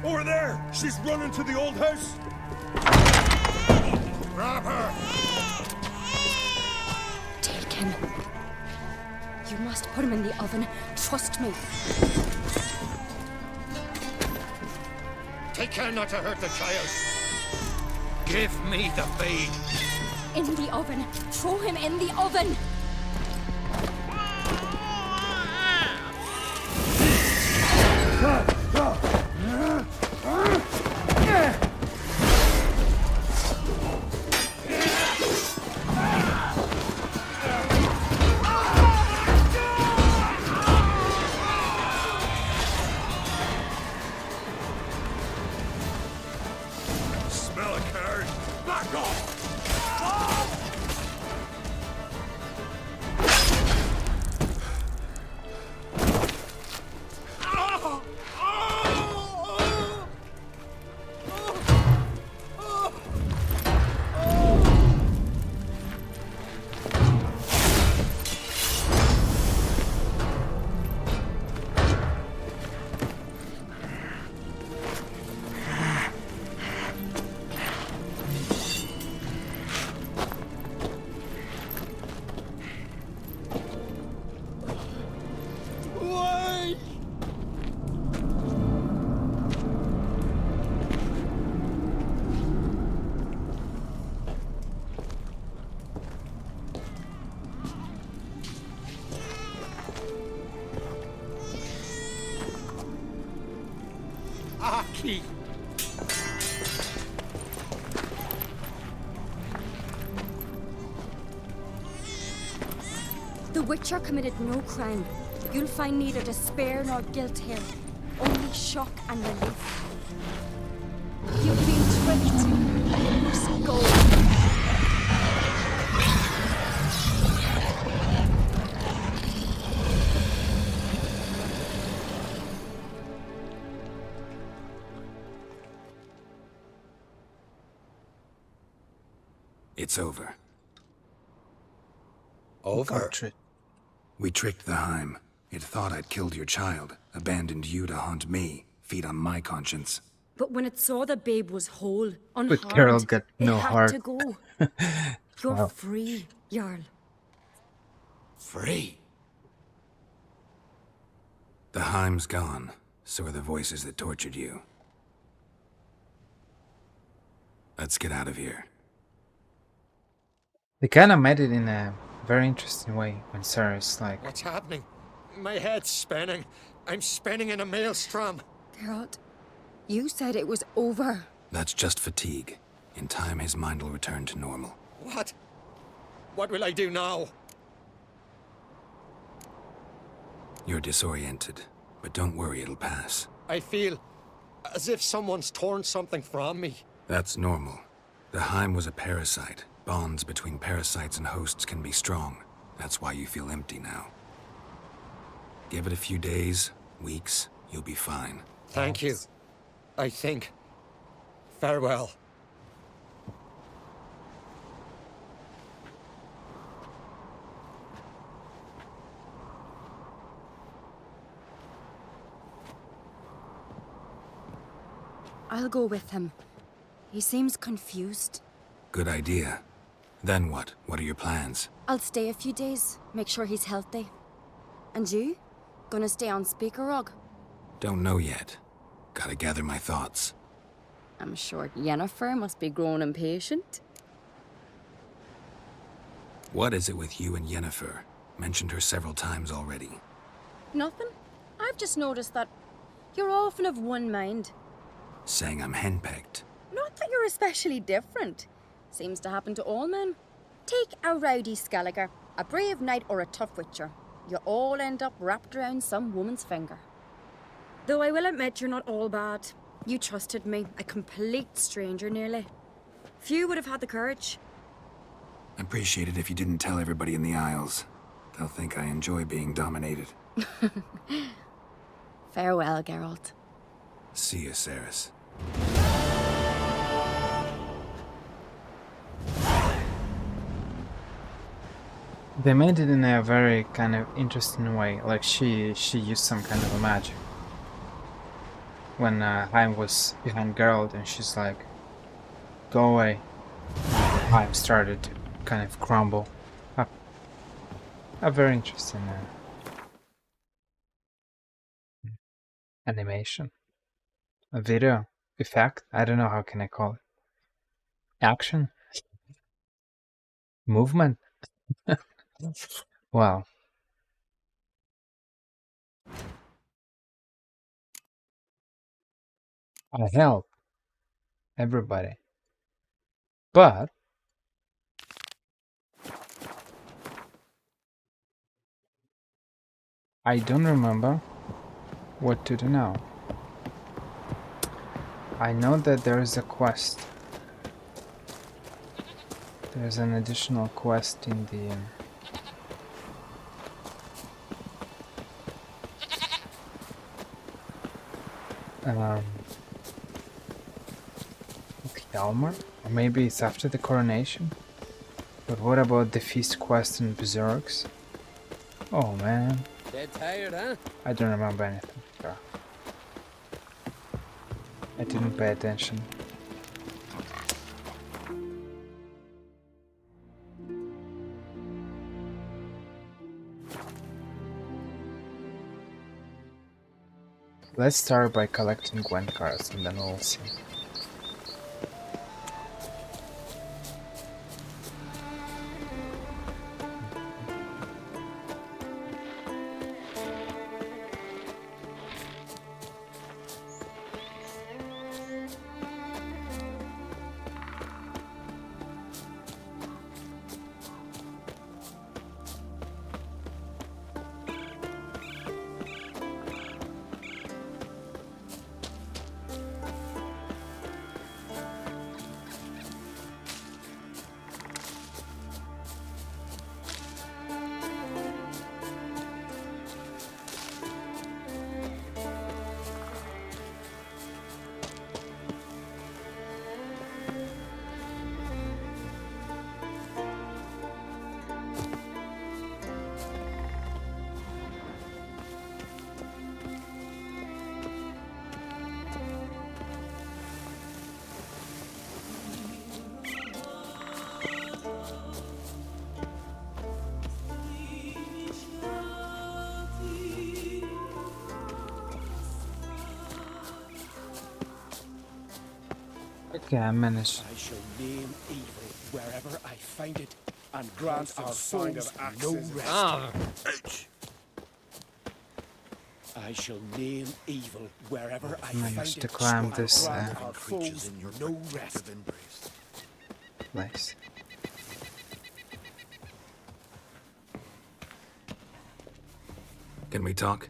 [SPEAKER 5] Over there! She's running to the old house! Grab her!
[SPEAKER 11] Take him. You must put him in the oven. Trust me.
[SPEAKER 7] Take care not to hurt the child. Give me the babe.
[SPEAKER 11] In the oven. Throw him in the oven.
[SPEAKER 5] Smell a card! Back off!
[SPEAKER 7] Aki!
[SPEAKER 11] The Witcher committed no crime. You'll find neither despair nor guilt here. Only shock and relief. You've been tricked. You must go.
[SPEAKER 6] It's over.
[SPEAKER 7] Over?
[SPEAKER 2] Portrait.
[SPEAKER 6] We tricked the Heim. It thought I'd killed your child, abandoned you to haunt me, feed on my conscience.
[SPEAKER 10] But when it saw the babe was whole, unharmed,
[SPEAKER 2] But Carol got no
[SPEAKER 10] it had
[SPEAKER 2] heart.
[SPEAKER 10] to go. You're
[SPEAKER 2] Wow.
[SPEAKER 10] free, Jarl.
[SPEAKER 7] Free?
[SPEAKER 6] The Heim's gone, so are the voices that tortured you. Let's get out of here.
[SPEAKER 2] They kind of made it in a very interesting way when Cerys like.
[SPEAKER 7] What's happening? My head's spinning. I'm spinning in a maelstrom.
[SPEAKER 11] Geralt, you said it was over.
[SPEAKER 6] That's just fatigue. In time, his mind will return to normal.
[SPEAKER 7] What? What will I do now?
[SPEAKER 6] You're disoriented, but don't worry, it'll pass.
[SPEAKER 7] I feel as if someone's torn something from me.
[SPEAKER 6] That's normal. The Heim was a parasite. Bonds between parasites and hosts can be strong. That's why you feel empty now. Give it a few days, weeks, you'll be fine.
[SPEAKER 7] Thank you. I think. Farewell.
[SPEAKER 10] I'll go with him. He seems confused.
[SPEAKER 6] Good idea. Then what? What are your plans?
[SPEAKER 10] I'll stay a few days, make sure he's healthy. And you? Gonna stay on speaker rug?
[SPEAKER 6] Don't know yet. Gotta gather my thoughts.
[SPEAKER 10] I'm sure Yennefer must be growing impatient.
[SPEAKER 6] What is it with you and Yennefer? Mentioned her several times already.
[SPEAKER 10] Nothing. I've just noticed that you're often of one mind.
[SPEAKER 6] Saying I'm henpecked.
[SPEAKER 10] Not that you're especially different. Seems to happen to all men. Take a rowdy Skellige, a brave knight or a tough witcher. You all end up wrapped around some woman's finger. Though I will admit you're not all bad. You trusted me, a complete stranger nearly. Few would have had the courage.
[SPEAKER 6] I'd appreciate it if you didn't tell everybody in the Isles. They'll think I enjoy being dominated.
[SPEAKER 10] Farewell, Geralt.
[SPEAKER 6] See you, Cerys.
[SPEAKER 2] They made it in a very kind of interesting way. Like she used some kind of a magic. When Haim was behind Geralt and she's like, go away. Haim started to kind of crumble. A very interesting animation. A video effect? I don't know how can I call it. Action? Movement? Wow. I help everybody. But I don't remember what to do now. I know that there is a quest. There's an additional quest in the Hjalmar? Or maybe it's after the coronation? But what about the feast quest in Berserks? Oh man.
[SPEAKER 4] Dead tired, huh?
[SPEAKER 2] I don't remember anything. Yeah. I didn't pay attention. Let's start by collecting Gwent cards and then we'll see. Okay, I managed.
[SPEAKER 5] I shall name evil wherever I find it, and grant our foes no rest. Ouch! I shall name evil wherever I find
[SPEAKER 2] Managed
[SPEAKER 5] it,
[SPEAKER 2] to climb
[SPEAKER 5] and
[SPEAKER 2] this
[SPEAKER 5] grant our foes no rest.
[SPEAKER 2] Nice.
[SPEAKER 6] Can we talk?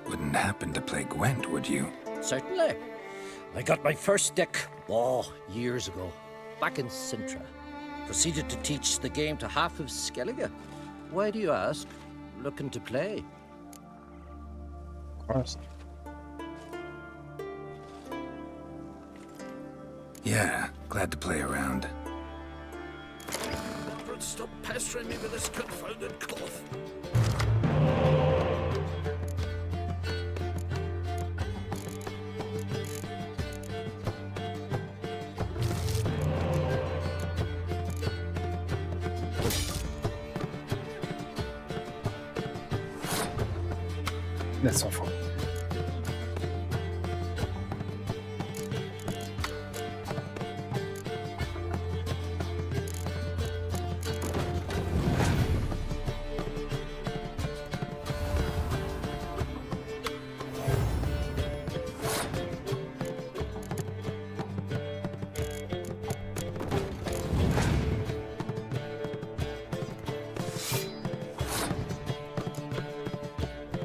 [SPEAKER 6] Wouldn't happen to play Gwent, would you?
[SPEAKER 4] Certainly. I got my first deck, years ago, back in Sintra. Proceeded to teach the game to half of Skellige. Why do you ask? Looking to play?
[SPEAKER 2] Of course.
[SPEAKER 6] Yeah, glad to play around.
[SPEAKER 5] Margaret, stop pestering me with this confounded cough.
[SPEAKER 2] That's awful.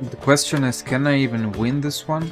[SPEAKER 2] The question is, can I even win this one?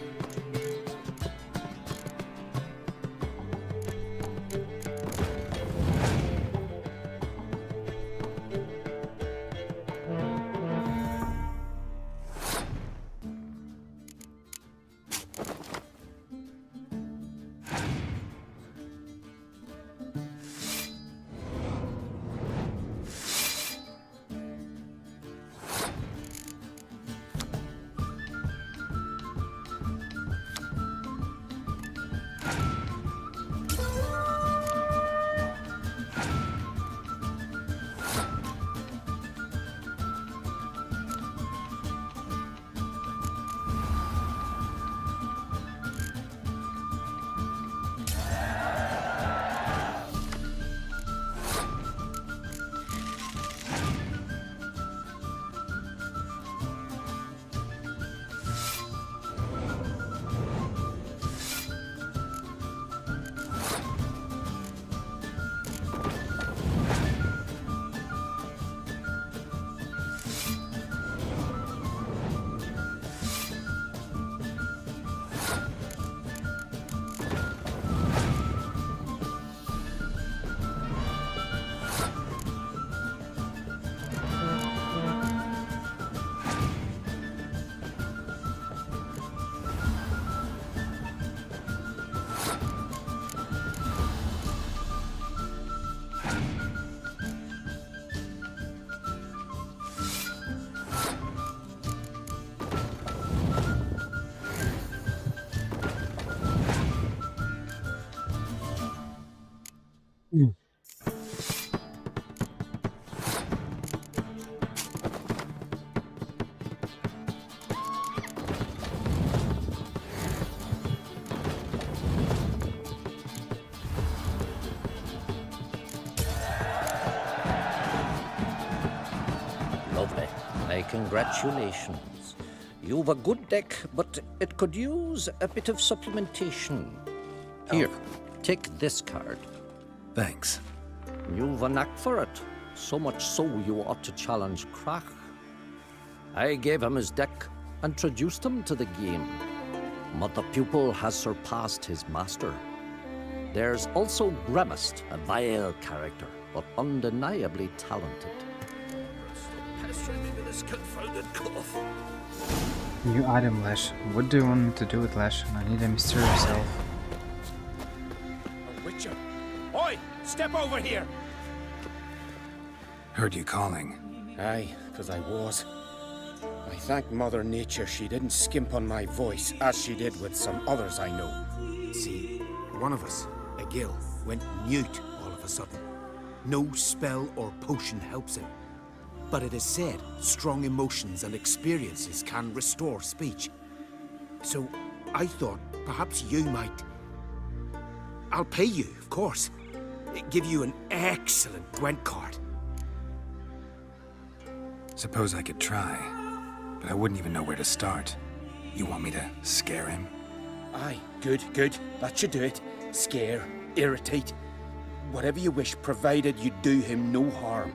[SPEAKER 4] Lovely. My congratulations. You've a good deck, but it could use a bit of supplementation. Here, take this card.
[SPEAKER 6] Thanks.
[SPEAKER 4] You've a knack for it. So much so you ought to challenge Krach. I gave him his deck, introduced him to the game. But the pupil has surpassed his master. There's also Grimaced, a vile character, but undeniably talented.
[SPEAKER 2] New item, Lash. What do you want me to do with Lash? I need a mysterious elf.
[SPEAKER 9] Witcher! Oi! Step over here!
[SPEAKER 6] Heard you calling.
[SPEAKER 12] Aye, 'cause I was. I thank Mother Nature she didn't skimp on my voice, as she did with some others I know.
[SPEAKER 9] See, one of us, a gill, went mute all of a sudden. No spell or potion helps him. But it is said strong emotions and experiences can restore speech. So I thought perhaps you might. I'll pay you, of course. Give you an excellent Gwent card.
[SPEAKER 6] Suppose I could try, but I wouldn't even know where to start. You want me to scare him?
[SPEAKER 12] Aye, good, good. That should do it. Scare, irritate. Whatever you wish, provided you do him no harm.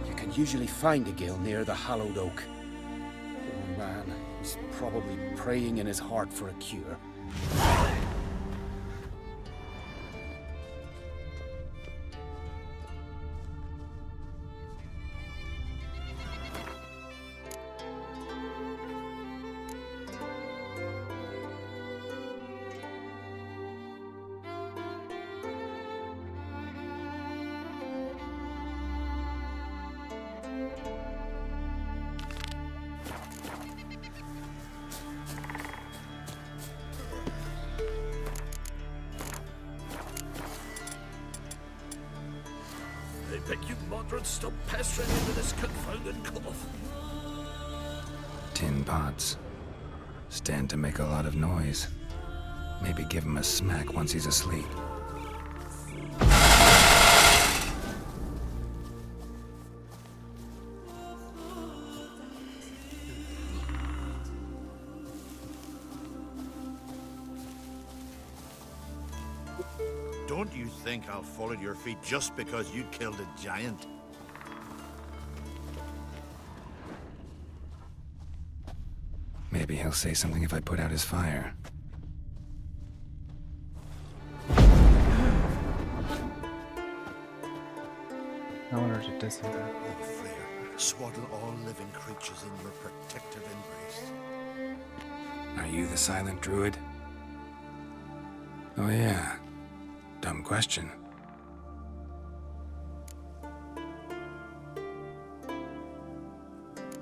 [SPEAKER 12] You can usually find a gill near the hallowed oak. Oh man, he's probably praying in his heart for a cure.
[SPEAKER 3] Pick you moderate, stop pestering into this confounded cough.
[SPEAKER 6] tin pots. Stand to make a lot of noise. Maybe give him a smack once he's asleep.
[SPEAKER 13] Don't you think I'll fall at your feet just because you killed a giant?
[SPEAKER 6] Maybe he'll say something if I put out his fire.
[SPEAKER 2] I wonder if it does that.
[SPEAKER 13] Oh, Freya, swaddle all living creatures in your protective embrace.
[SPEAKER 6] Are you the silent druid? Oh yeah. Dumb question.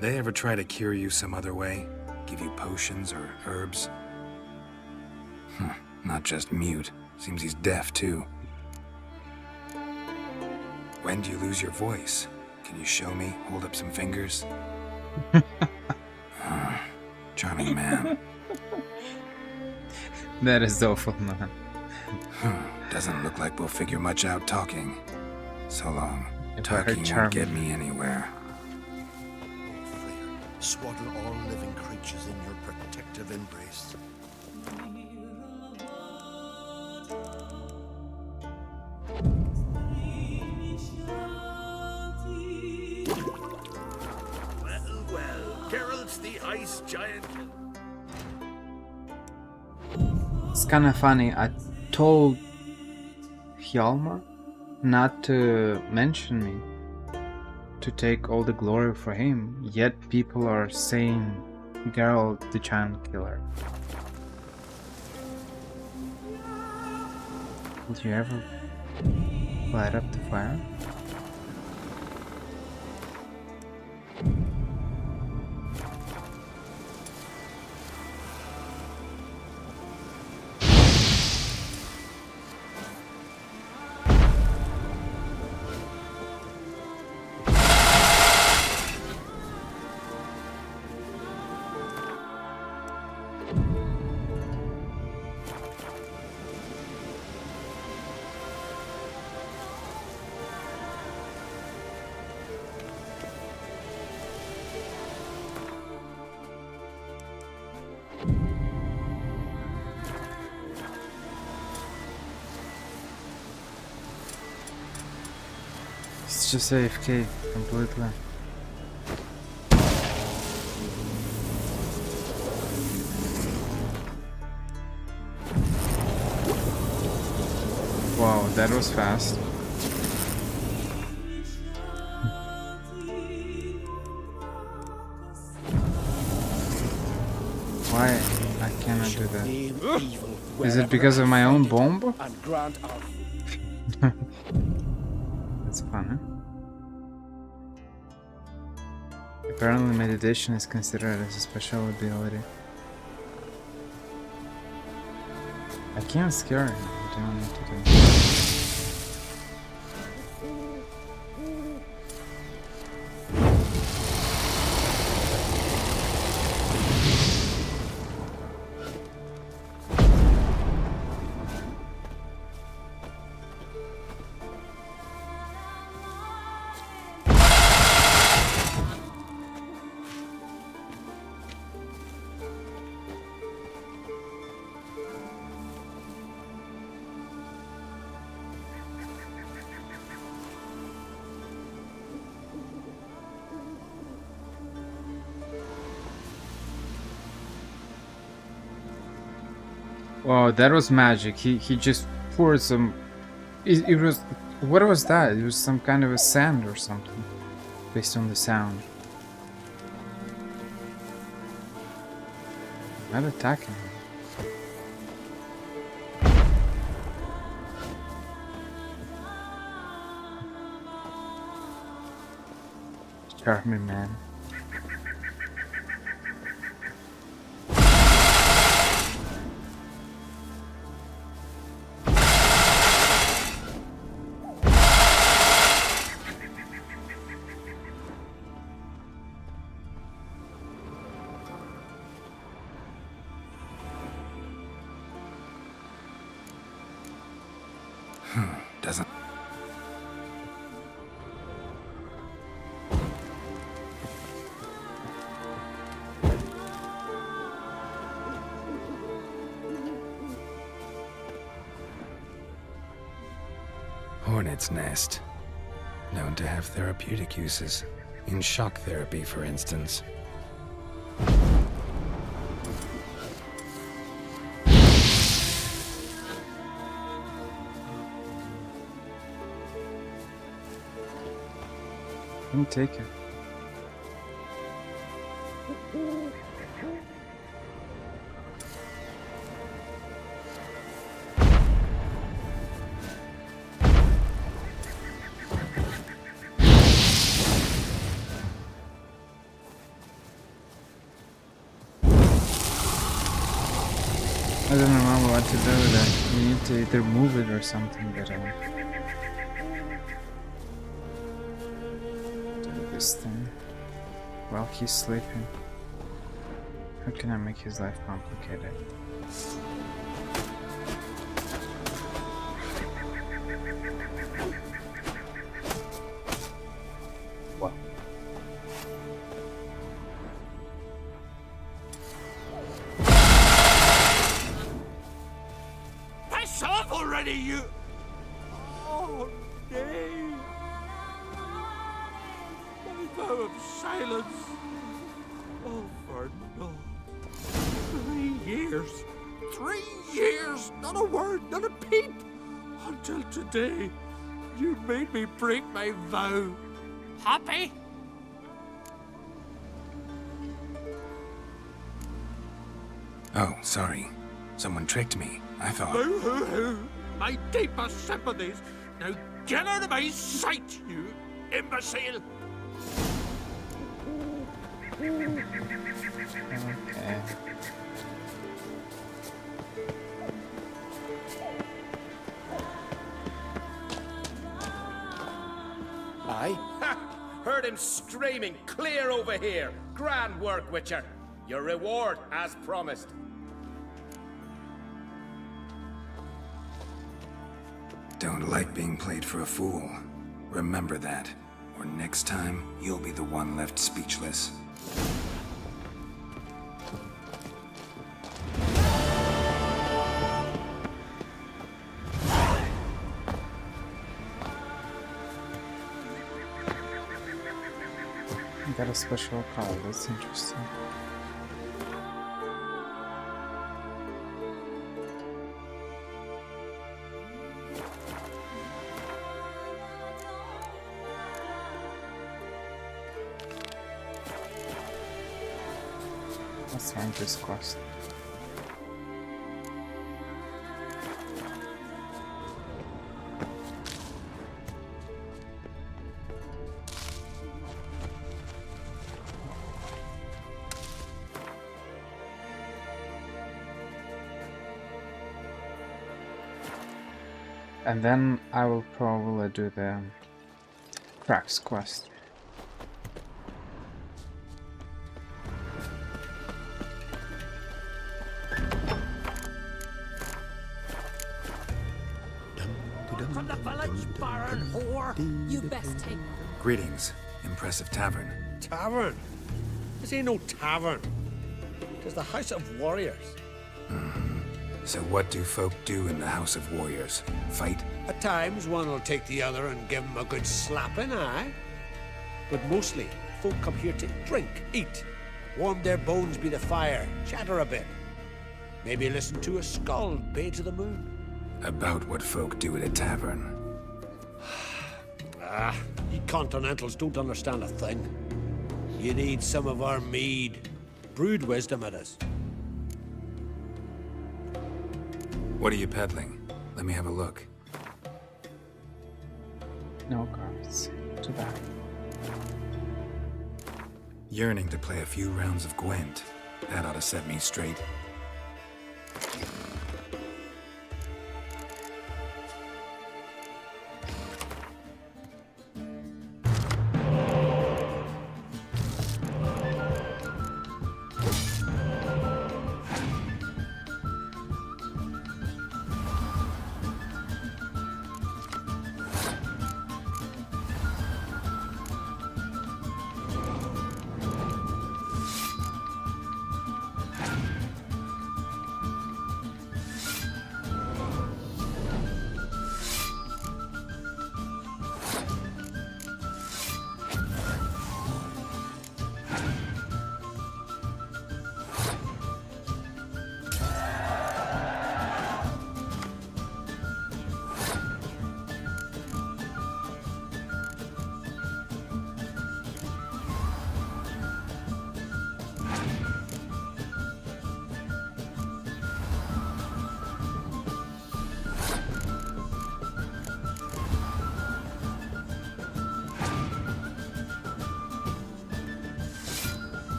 [SPEAKER 6] They ever try to cure you some other way? Give you potions or herbs? Not just mute. Seems he's deaf too. When do you lose your voice? Can you show me? Hold up some fingers? Charming man.
[SPEAKER 2] That is awful, man.
[SPEAKER 6] Doesn't look like we'll figure much out talking. So long.
[SPEAKER 2] If I heard
[SPEAKER 6] Talking won't
[SPEAKER 2] charming.
[SPEAKER 6] get me anywhere.
[SPEAKER 13] Freya, swaddle all living creatures in your protective embrace.
[SPEAKER 5] Well, Geralt's the ice giant.
[SPEAKER 2] It's kind of funny. I told Hjalmar not to mention me, to take all the glory for him, yet people are saying Geralt the giant killer. Did you ever light up the fire? It's just AFK completely. Wow, that was fast. Why I cannot do that? Is it because of my own bomb? That's fun, huh? Apparently meditation is considered as a special ability. I can't scare him. I don't know what to do. Wow, that was magic. He just poured some. It was, what was that? It was some kind of a sand or something, based on the sound. I'm not attacking him. Charming man.
[SPEAKER 6] hornet's nest. Known to have therapeutic uses. In shock therapy, for instance.
[SPEAKER 2] I'll take it. I don't remember what to do with it. You need to either move it or something, but do this thing while he's sleeping. How can I make his life complicated? What?
[SPEAKER 3] Piss off already, you! Oh, nay! My vow of silence. Oh, for no. 3 years. 3 years! Not a word, not a peep! Until today, you made me break my vow. Happy?
[SPEAKER 6] Oh, sorry. Someone tricked me. I thought...
[SPEAKER 3] Boo-hoo-hoo! My deepest sympathies. Now get out of my sight, you imbecile!
[SPEAKER 2] Okay.
[SPEAKER 12] Aye? Ha! Heard him screaming clear over here. Grand work, Witcher. Your reward, as promised.
[SPEAKER 6] Don't like being played for a fool. Remember that. Or next time, you'll be the one left speechless.
[SPEAKER 2] Got a special card, that's interesting. Let's find this quest. And then I will probably do the cracks quest.
[SPEAKER 4] From the village, Baron whore!
[SPEAKER 11] You best take.
[SPEAKER 6] Greetings. Impressive tavern.
[SPEAKER 4] Tavern? This ain't no tavern. Tis the House of Warriors.
[SPEAKER 6] So what do folk do in the House of Warriors? Fight?
[SPEAKER 4] At times, one will take the other and give him a good slapping, aye? But mostly, folk come here to drink, eat, warm their bones by the fire, chatter a bit. Maybe listen to a skald bay to the moon.
[SPEAKER 6] About what folk do at a tavern.
[SPEAKER 4] You continentals don't understand a thing. You need some of our mead. Brewed wisdom it is.
[SPEAKER 6] What are you peddling? Let me have a look.
[SPEAKER 2] No cards. Too bad.
[SPEAKER 6] Yearning to play a few rounds of Gwent. That ought to set me straight.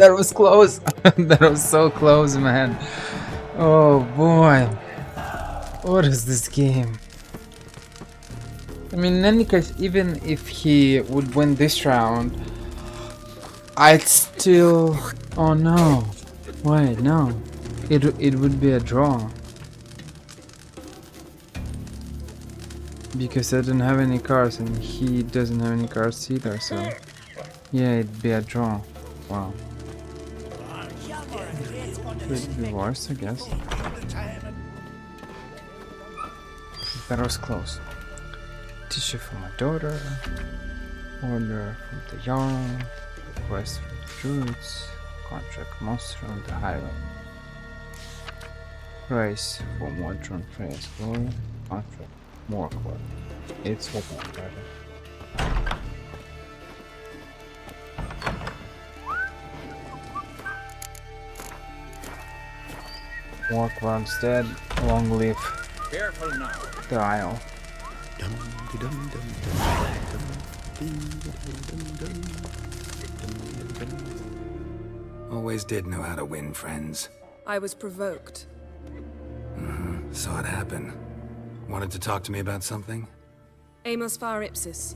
[SPEAKER 2] That was close. That was so close, man. Oh boy. What is this game? I mean, in any case, even if he would win this round, I'd still... Oh no. Wait, no. It would be a draw. Because I don't have any cards and he doesn't have any cards either, so... Yeah, it'd be a draw. Wow. Could be worse, I guess. That was close. Teacher for my daughter. Order from the Jarl. Request from the druids. Contract monster on the highway. Price for Modron Freya's glory. Contract more quote. It's open, brother. Walk while instead, long live
[SPEAKER 9] Careful now.
[SPEAKER 2] the isle.
[SPEAKER 6] Always did know how to win friends.
[SPEAKER 10] I was provoked.
[SPEAKER 6] Saw it happen. Wanted to talk to me about something?
[SPEAKER 10] Amos Far Ipsis,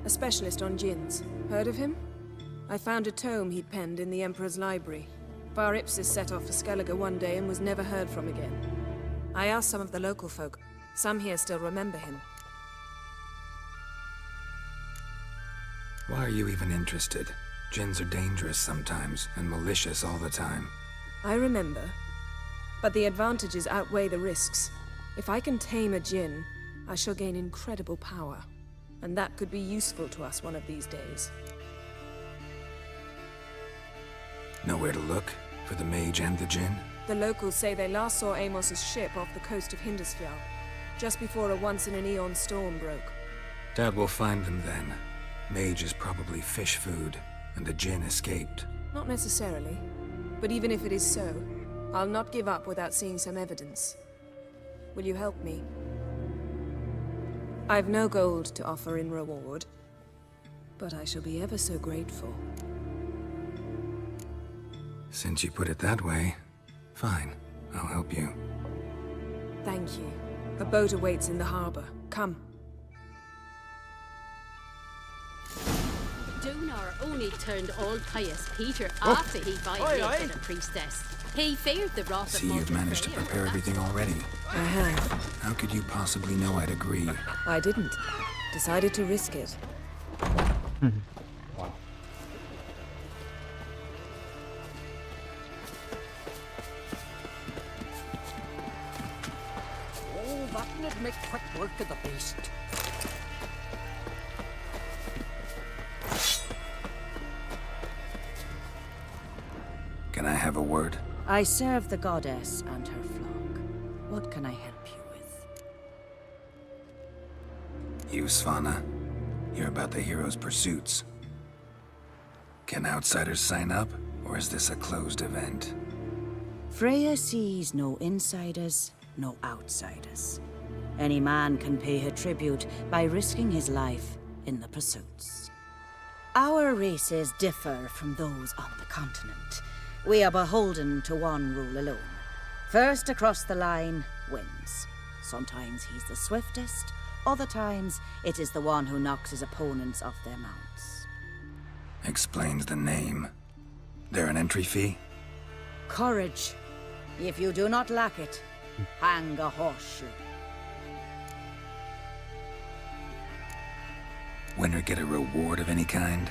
[SPEAKER 10] a specialist on jinns. Heard of him? I found a tome he'd penned in the Emperor's library. Far Ipsis set off for Skellige one day and was never heard from again. I asked some of the local folk. Some here still remember him.
[SPEAKER 6] Why are you even interested? Jinns are dangerous sometimes, and malicious all the time.
[SPEAKER 10] I remember. But the advantages outweigh the risks. If I can tame a jinn, I shall gain incredible power. And that could be useful to us one of these days.
[SPEAKER 6] Nowhere to look? For the mage and the jinn?
[SPEAKER 10] The locals say they last saw Amos's ship off the coast of Hindisfjall, just before a once-in-an-eon storm broke.
[SPEAKER 6] Doubt we'll find them then. Mage is probably fish food, and the jinn escaped.
[SPEAKER 10] Not necessarily. But even if it is so, I'll not give up without seeing some evidence. Will you help me? I've no gold to offer in reward, but I shall be ever so grateful.
[SPEAKER 6] Since you put it that way, fine. I'll help you.
[SPEAKER 10] Thank you. A boat awaits in the harbor. Come.
[SPEAKER 14] Donar only turned all pious Peter after he violated a priestess. He feared the wrath of
[SPEAKER 6] See, you've managed to prepare everything already.
[SPEAKER 10] I have.
[SPEAKER 6] How could you possibly know I'd agree?
[SPEAKER 10] I didn't. Decided to risk it.
[SPEAKER 2] Wow.
[SPEAKER 4] Oh, that would make quick work of the beast.
[SPEAKER 6] Can I have a word?
[SPEAKER 15] I serve the goddess and her flock. What can I help you with?
[SPEAKER 6] You, Svanna. You're about the hero's pursuits. Can outsiders sign up, or is this a closed event?
[SPEAKER 15] Freya sees no insiders, no outsiders. Any man can pay her tribute by risking his life in the pursuits. Our races differ from those on the continent. We are beholden to one rule alone. First across the line wins. Sometimes he's the swiftest, other times it is the one who knocks his opponents off their mounts.
[SPEAKER 6] Explains the name. There an entry fee?
[SPEAKER 15] Courage. If you do not lack it, hang a horseshoe.
[SPEAKER 6] Winner get a reward of any kind?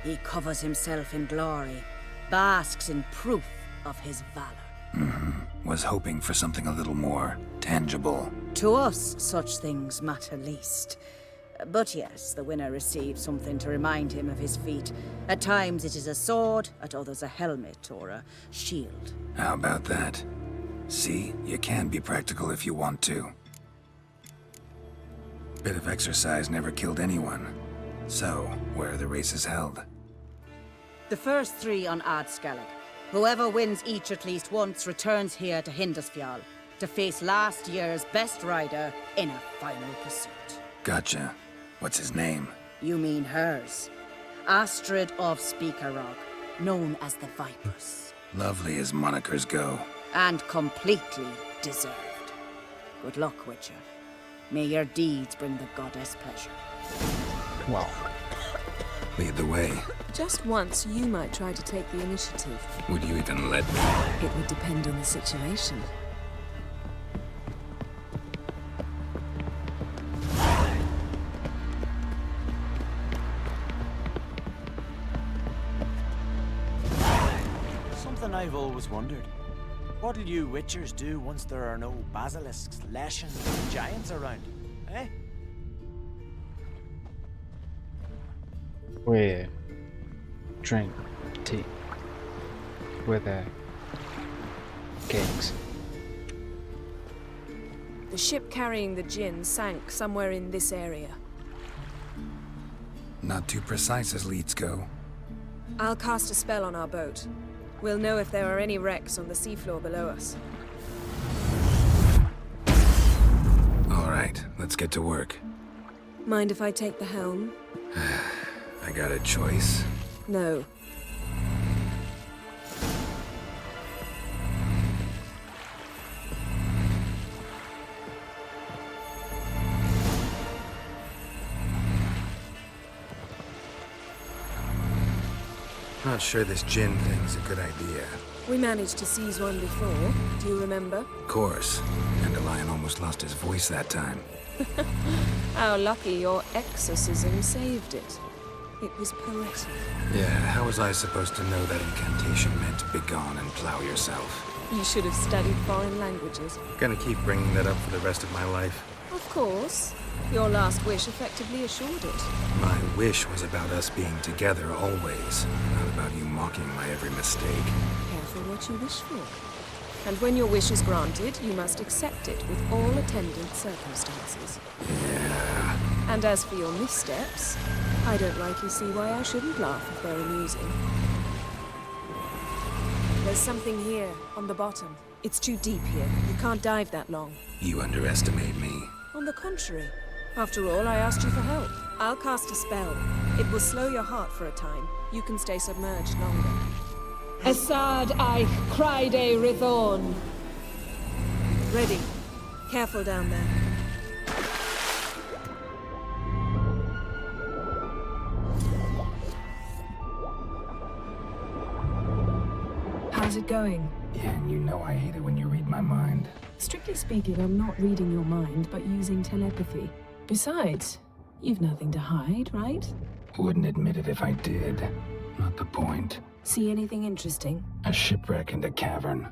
[SPEAKER 15] He covers himself in glory, basks in proof of his valor.
[SPEAKER 6] Was hoping for something a little more tangible.
[SPEAKER 15] To us, such things matter least. But yes, the winner receives something to remind him of his feat. At times it is a sword, at others a helmet or a shield.
[SPEAKER 6] How about that? See, you can be practical if you want to. Bit of exercise never killed anyone. So, where are the races held?
[SPEAKER 15] The first 3 on Skellige. Whoever wins each at least once returns here to Hindisfjall to face last year's best rider in a final pursuit.
[SPEAKER 6] Gotcha. What's his name?
[SPEAKER 15] You mean hers. Astrid of Speakerog. known as the Vipers.
[SPEAKER 6] Lovely as monikers go.
[SPEAKER 15] And completely deserved. Good luck, Witcher. May your deeds bring the goddess pleasure.
[SPEAKER 2] Well.
[SPEAKER 6] Lead the way.
[SPEAKER 16] Just once, you might try to take the initiative.
[SPEAKER 6] Would you even let me?
[SPEAKER 16] It would depend on the situation.
[SPEAKER 17] Something I've always wondered. What'll you Witchers do once there are no basilisks, leshens, and giants around? Eh?
[SPEAKER 2] We drink tea with cakes.
[SPEAKER 16] The ship carrying the jinn sank somewhere in this area.
[SPEAKER 6] Not too precise as leads go.
[SPEAKER 16] I'll cast a spell on our boat. We'll know if there are any wrecks on the seafloor below us.
[SPEAKER 6] All right, let's get to work.
[SPEAKER 16] Mind if I take the helm?
[SPEAKER 6] I got a choice.
[SPEAKER 16] No.
[SPEAKER 6] Not sure this jinn thing's a good idea.
[SPEAKER 16] We managed to seize one before. Do you remember?
[SPEAKER 6] Of course. Dandelion almost lost his voice that time.
[SPEAKER 16] How lucky your exorcism saved it. It was poetic.
[SPEAKER 6] Yeah, how was I supposed to know that incantation meant begone and plow yourself?
[SPEAKER 16] You should have studied foreign languages.
[SPEAKER 6] Gonna keep bringing that up for the rest of my life.
[SPEAKER 16] Of course. Your last wish effectively assured it.
[SPEAKER 6] My wish was about us being together always, not about you mocking my every mistake.
[SPEAKER 16] Careful what you wish for. And when your wish is granted, you must accept it with all attendant circumstances.
[SPEAKER 6] Yeah.
[SPEAKER 16] And as for your missteps, I don't rightly see why I shouldn't laugh if they're amusing. There's something here, on the bottom. It's too deep here. You can't dive that long.
[SPEAKER 6] You underestimate me.
[SPEAKER 16] On the contrary. After all, I asked you for help. I'll cast a spell. It will slow your heart for a time. You can stay submerged longer.
[SPEAKER 18] Assad Eich Criede Rithorn.
[SPEAKER 16] Ready. Careful down there.
[SPEAKER 18] How's it going?
[SPEAKER 6] Yeah, and you know I hate it when you read my mind.
[SPEAKER 18] Strictly speaking, I'm not reading your mind, but using telepathy. Besides, you've nothing to hide, right?
[SPEAKER 6] Wouldn't admit it if I did. Not the point.
[SPEAKER 18] See anything interesting?
[SPEAKER 6] A shipwreck and a cavern.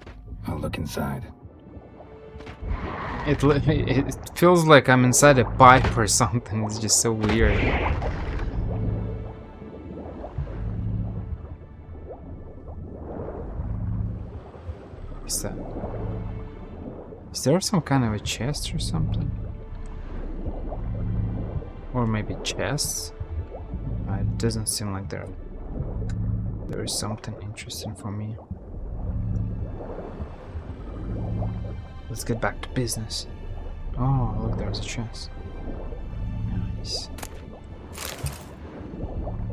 [SPEAKER 6] I'll look inside.
[SPEAKER 2] It feels like I'm inside a pipe or something. It's just so weird. What's that? Is there some kind of a chest or something? Or maybe chests? It doesn't seem like there is something interesting for me. Let's get back to business. Oh, look, there's a chest. Nice.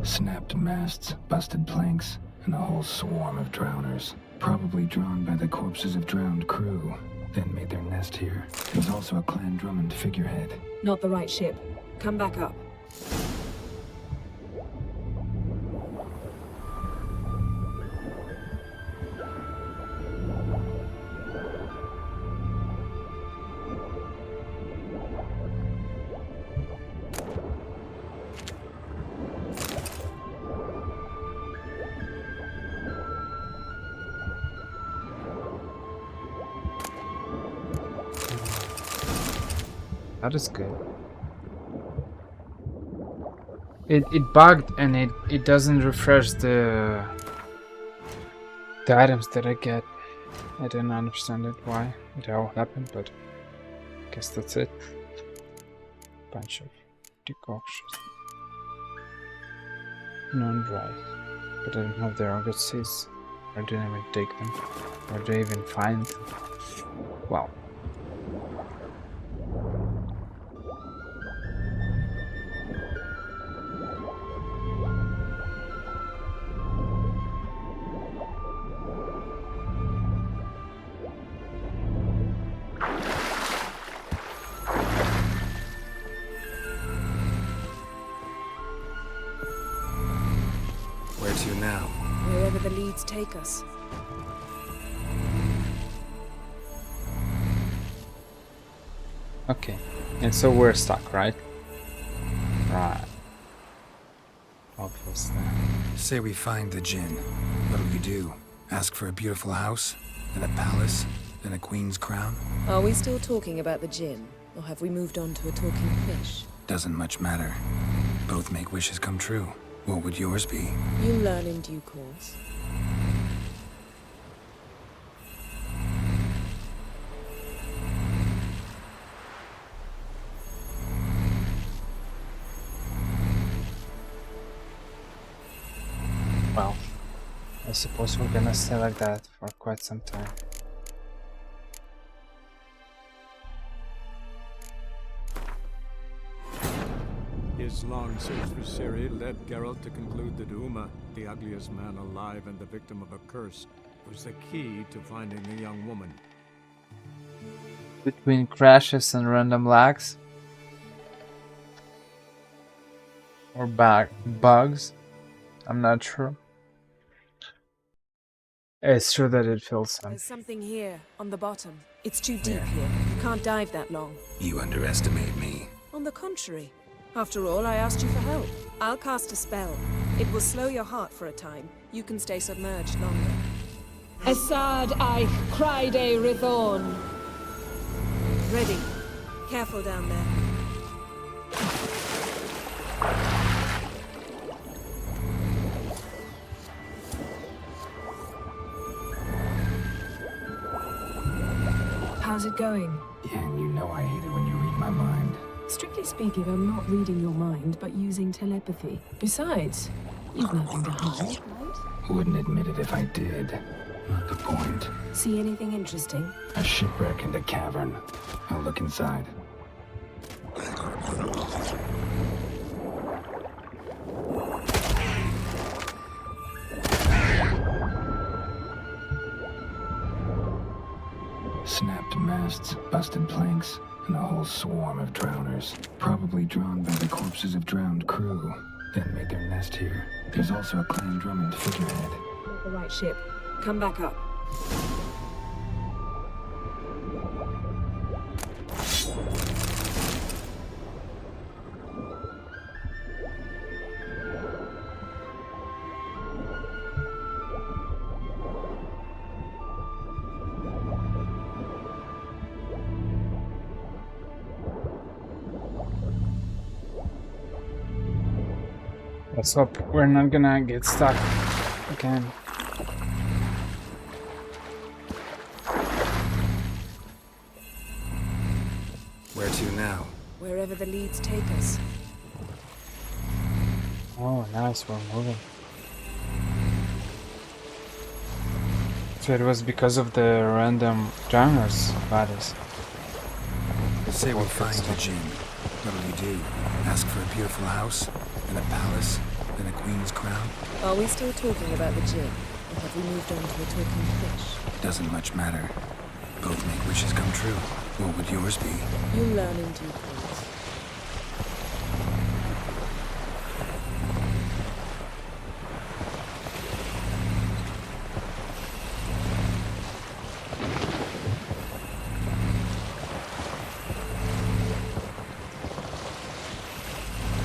[SPEAKER 6] Snapped masts, busted planks, and a whole swarm of drowners. Probably drawn by the corpses of drowned crew. Then made their nest here. There's also a Clan Drummond figurehead.
[SPEAKER 18] Not the right ship.
[SPEAKER 16] Come back up.
[SPEAKER 2] That is good. It bugged and it doesn't refresh the items that I get. I didn't understand it why it all happened, but I guess that's it. Bunch of decoctions. Non-dry. But I don't know if they're all good seeds. Or didn't even take them. Or did I even find them? Wow.
[SPEAKER 6] now?
[SPEAKER 16] Wherever the leads take us.
[SPEAKER 2] Okay, and so we're stuck, right? Right. Obviously.
[SPEAKER 6] Say we find the jinn. What'll you do? Ask for a beautiful house? Then a palace? Then a queen's crown?
[SPEAKER 16] Are we still talking about the jinn? Or have we moved on to a talking fish?
[SPEAKER 6] Doesn't much matter. Both make wishes come true. What would yours be?
[SPEAKER 16] You'll learn in due course.
[SPEAKER 2] Well, I suppose we're gonna stay like that for quite some time.
[SPEAKER 1] His long search for Cerys led Geralt to conclude that Uma, the ugliest man alive and the victim of a curse, was the key to finding the young woman.
[SPEAKER 2] Between crashes and random lags? Or bugs? I'm not sure. It's true that it feels some.
[SPEAKER 16] There's something here, on the bottom. It's too deep here. You can't dive that long.
[SPEAKER 6] You underestimate me.
[SPEAKER 16] On the contrary. After all, I asked you for help. I'll cast a spell. It will slow your heart for a time. You can stay submerged longer.
[SPEAKER 18] Assad I cried a Rithorn.
[SPEAKER 16] Ready. Careful down there.
[SPEAKER 18] How's it going?
[SPEAKER 6] Yeah, and you know I hate it when you read my mind.
[SPEAKER 18] Strictly speaking, I'm not reading your mind, but using telepathy. Besides, you've nothing to hide.
[SPEAKER 6] Wouldn't admit it if I did. Not the point.
[SPEAKER 18] See anything interesting?
[SPEAKER 6] A shipwreck and a cavern. I'll look inside. Snapped masts, busted planks, and a whole swarm of drowners. Probably drawn by the corpses of drowned crew. Then made their nest here. There's also a Clan Drummond figurehead.
[SPEAKER 16] Not the right ship. Come back up.
[SPEAKER 2] Let's hope we're not gonna get stuck again.
[SPEAKER 6] Where to now?
[SPEAKER 16] Wherever the leads take us.
[SPEAKER 2] Oh, nice, we're moving. So it was because of the random drowners bodies.
[SPEAKER 6] Say we find the jinn. What'll you do? Ask for a beautiful house? Then a palace? Then a queen's crown?
[SPEAKER 16] Are we still talking about the jinn? Or have we moved on to a talking fish?
[SPEAKER 6] Doesn't much matter. Both make wishes come true. What would yours be?
[SPEAKER 16] You'll learn in due course.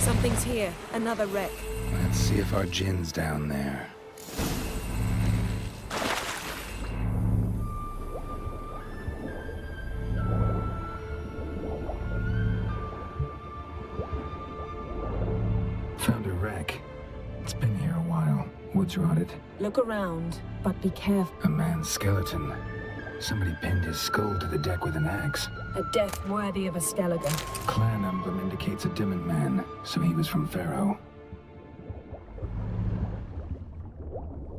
[SPEAKER 16] Something's here. Another wreck.
[SPEAKER 6] Let's see if our jinn's down there. Found a wreck. It's been here a while. Wood's rotted.
[SPEAKER 18] Look around, but be careful.
[SPEAKER 6] A man's skeleton. Somebody pinned his skull to the deck with an axe.
[SPEAKER 18] A death worthy of a Skellige.
[SPEAKER 6] Clan emblem indicates a Dimmen man, so he was from Pharaoh.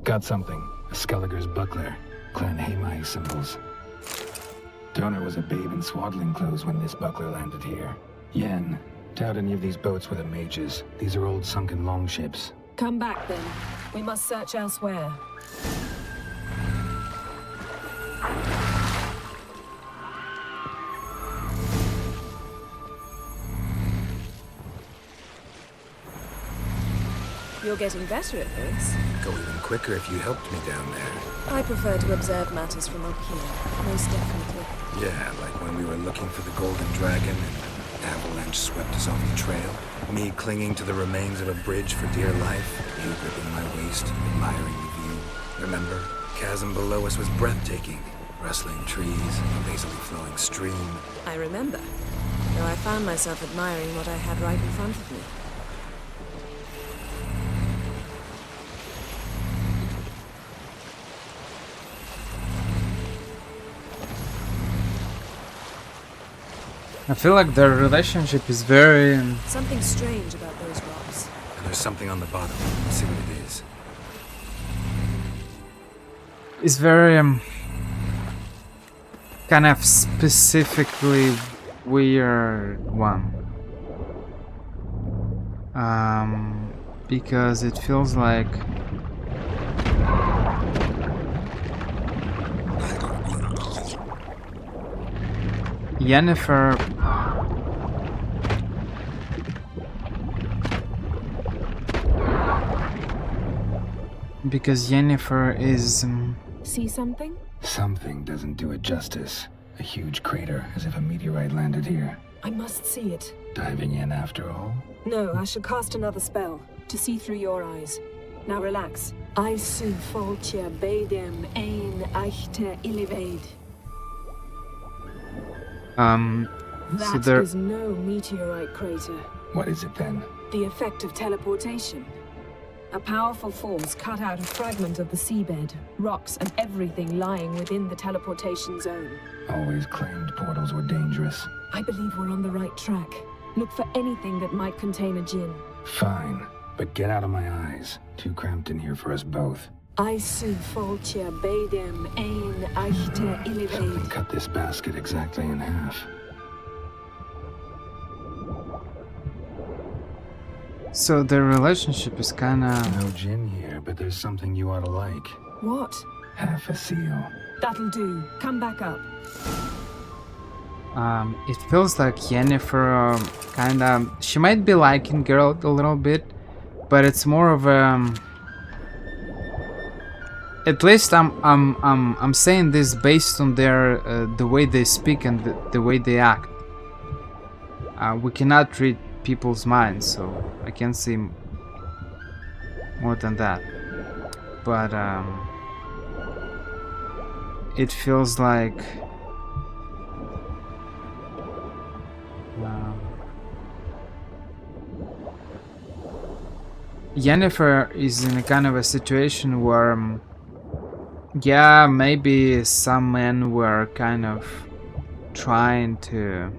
[SPEAKER 6] Got something. A Skellige's buckler. Clan Hamai symbols. Donor was a babe in swaddling clothes when this buckler landed here. Yen, doubt any of these boats were the mages. These are old sunken longships.
[SPEAKER 18] Come back then. We must search elsewhere.
[SPEAKER 16] You're getting better at this.
[SPEAKER 6] Go even quicker if you helped me down there.
[SPEAKER 16] I prefer to observe matters from up here, most definitely.
[SPEAKER 6] Yeah, like when we were looking for the Golden Dragon and avalanche swept us off the trail. Me clinging to the remains of a bridge for dear life. You gripping my waist, admiring the view. Remember? Chasm below us was breathtaking. Rustling trees, a lazily flowing stream.
[SPEAKER 16] I remember, though I found myself admiring what I had right in front of me.
[SPEAKER 2] I feel like their relationship is very...
[SPEAKER 16] Something strange about those rocks.
[SPEAKER 6] And there's something on the bottom. Let's see what it is.
[SPEAKER 2] It's very... kind of specifically weird one. Because it feels like... Yennefer because Yennefer is
[SPEAKER 18] See something?
[SPEAKER 6] Something doesn't do it justice. A huge crater, as if a meteorite landed here.
[SPEAKER 18] I must see it.
[SPEAKER 6] Diving in after all?
[SPEAKER 18] No, I should cast another spell to see through your eyes. Now relax. I su foltia bedem ein eichte illivaid.
[SPEAKER 2] So
[SPEAKER 18] That
[SPEAKER 2] there
[SPEAKER 18] is no meteorite crater.
[SPEAKER 6] What is it then?
[SPEAKER 18] The effect of teleportation. A powerful force cut out a fragment of the seabed, rocks and everything lying within the teleportation zone.
[SPEAKER 6] Always claimed portals were dangerous.
[SPEAKER 18] I believe we're on the right track. Look for anything that might contain a jinn.
[SPEAKER 6] Fine, but get out of my eyes. Too cramped in here for us both.
[SPEAKER 18] I su foltia bedem ein eichte illivaid.
[SPEAKER 6] Cut this basket exactly in half.
[SPEAKER 2] So their relationship is kinda...
[SPEAKER 6] No jinn here, but there's something you ought to like.
[SPEAKER 18] What?
[SPEAKER 6] Half a seal.
[SPEAKER 18] That'll do. Come back up.
[SPEAKER 2] It feels like Yennefer kinda... She might be liking Geralt a little bit, but it's more of a... At least I'm saying this based on their the way they speak and the way they act. We cannot read people's minds, so I can't say more than that. But it feels like Yennefer is in a kind of a situation where yeah, maybe some men were kind of trying to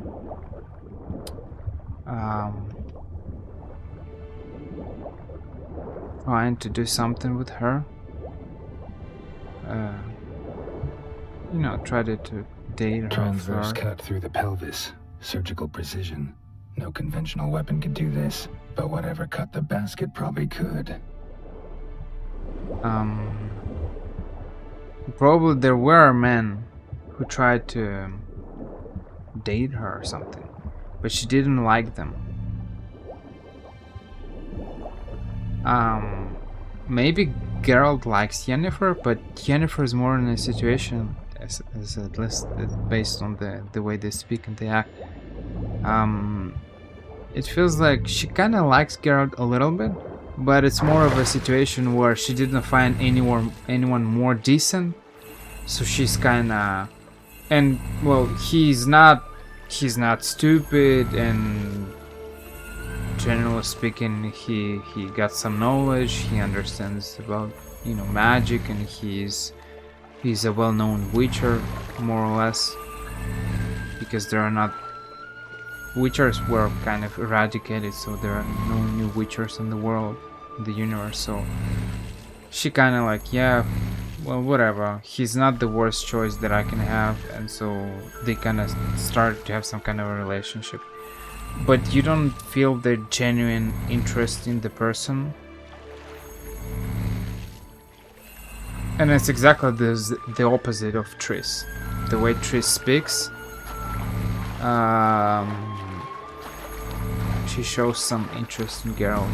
[SPEAKER 2] do something with her. You know, tried to date her.
[SPEAKER 6] Transverse cut through the pelvis. Surgical precision. No conventional weapon could do this, but whatever cut the basket probably could.
[SPEAKER 2] Probably there were men who tried to date her or something, but she didn't like them. Maybe Geralt likes Yennefer, but Yennefer is more in a situation, as at least based on the way they speak and they act. It feels like she kind of likes Geralt a little bit, but it's more of a situation where she didn't find anyone more decent, so she's kind of... And well, he's not stupid, and generally speaking, he got some knowledge. He understands about, you know, magic, and he's a well-known witcher, more or less, because there are not... Witchers were kind of eradicated, so there are no new witchers in the world, in the universe, so she kind of like, yeah, well, whatever, he's not the worst choice that I can have, and so they kind of started to have some kind of a relationship. But you don't feel the genuine interest in the person. And it's exactly the opposite of Triss. The way Triss speaks, she shows some interest in Geralt.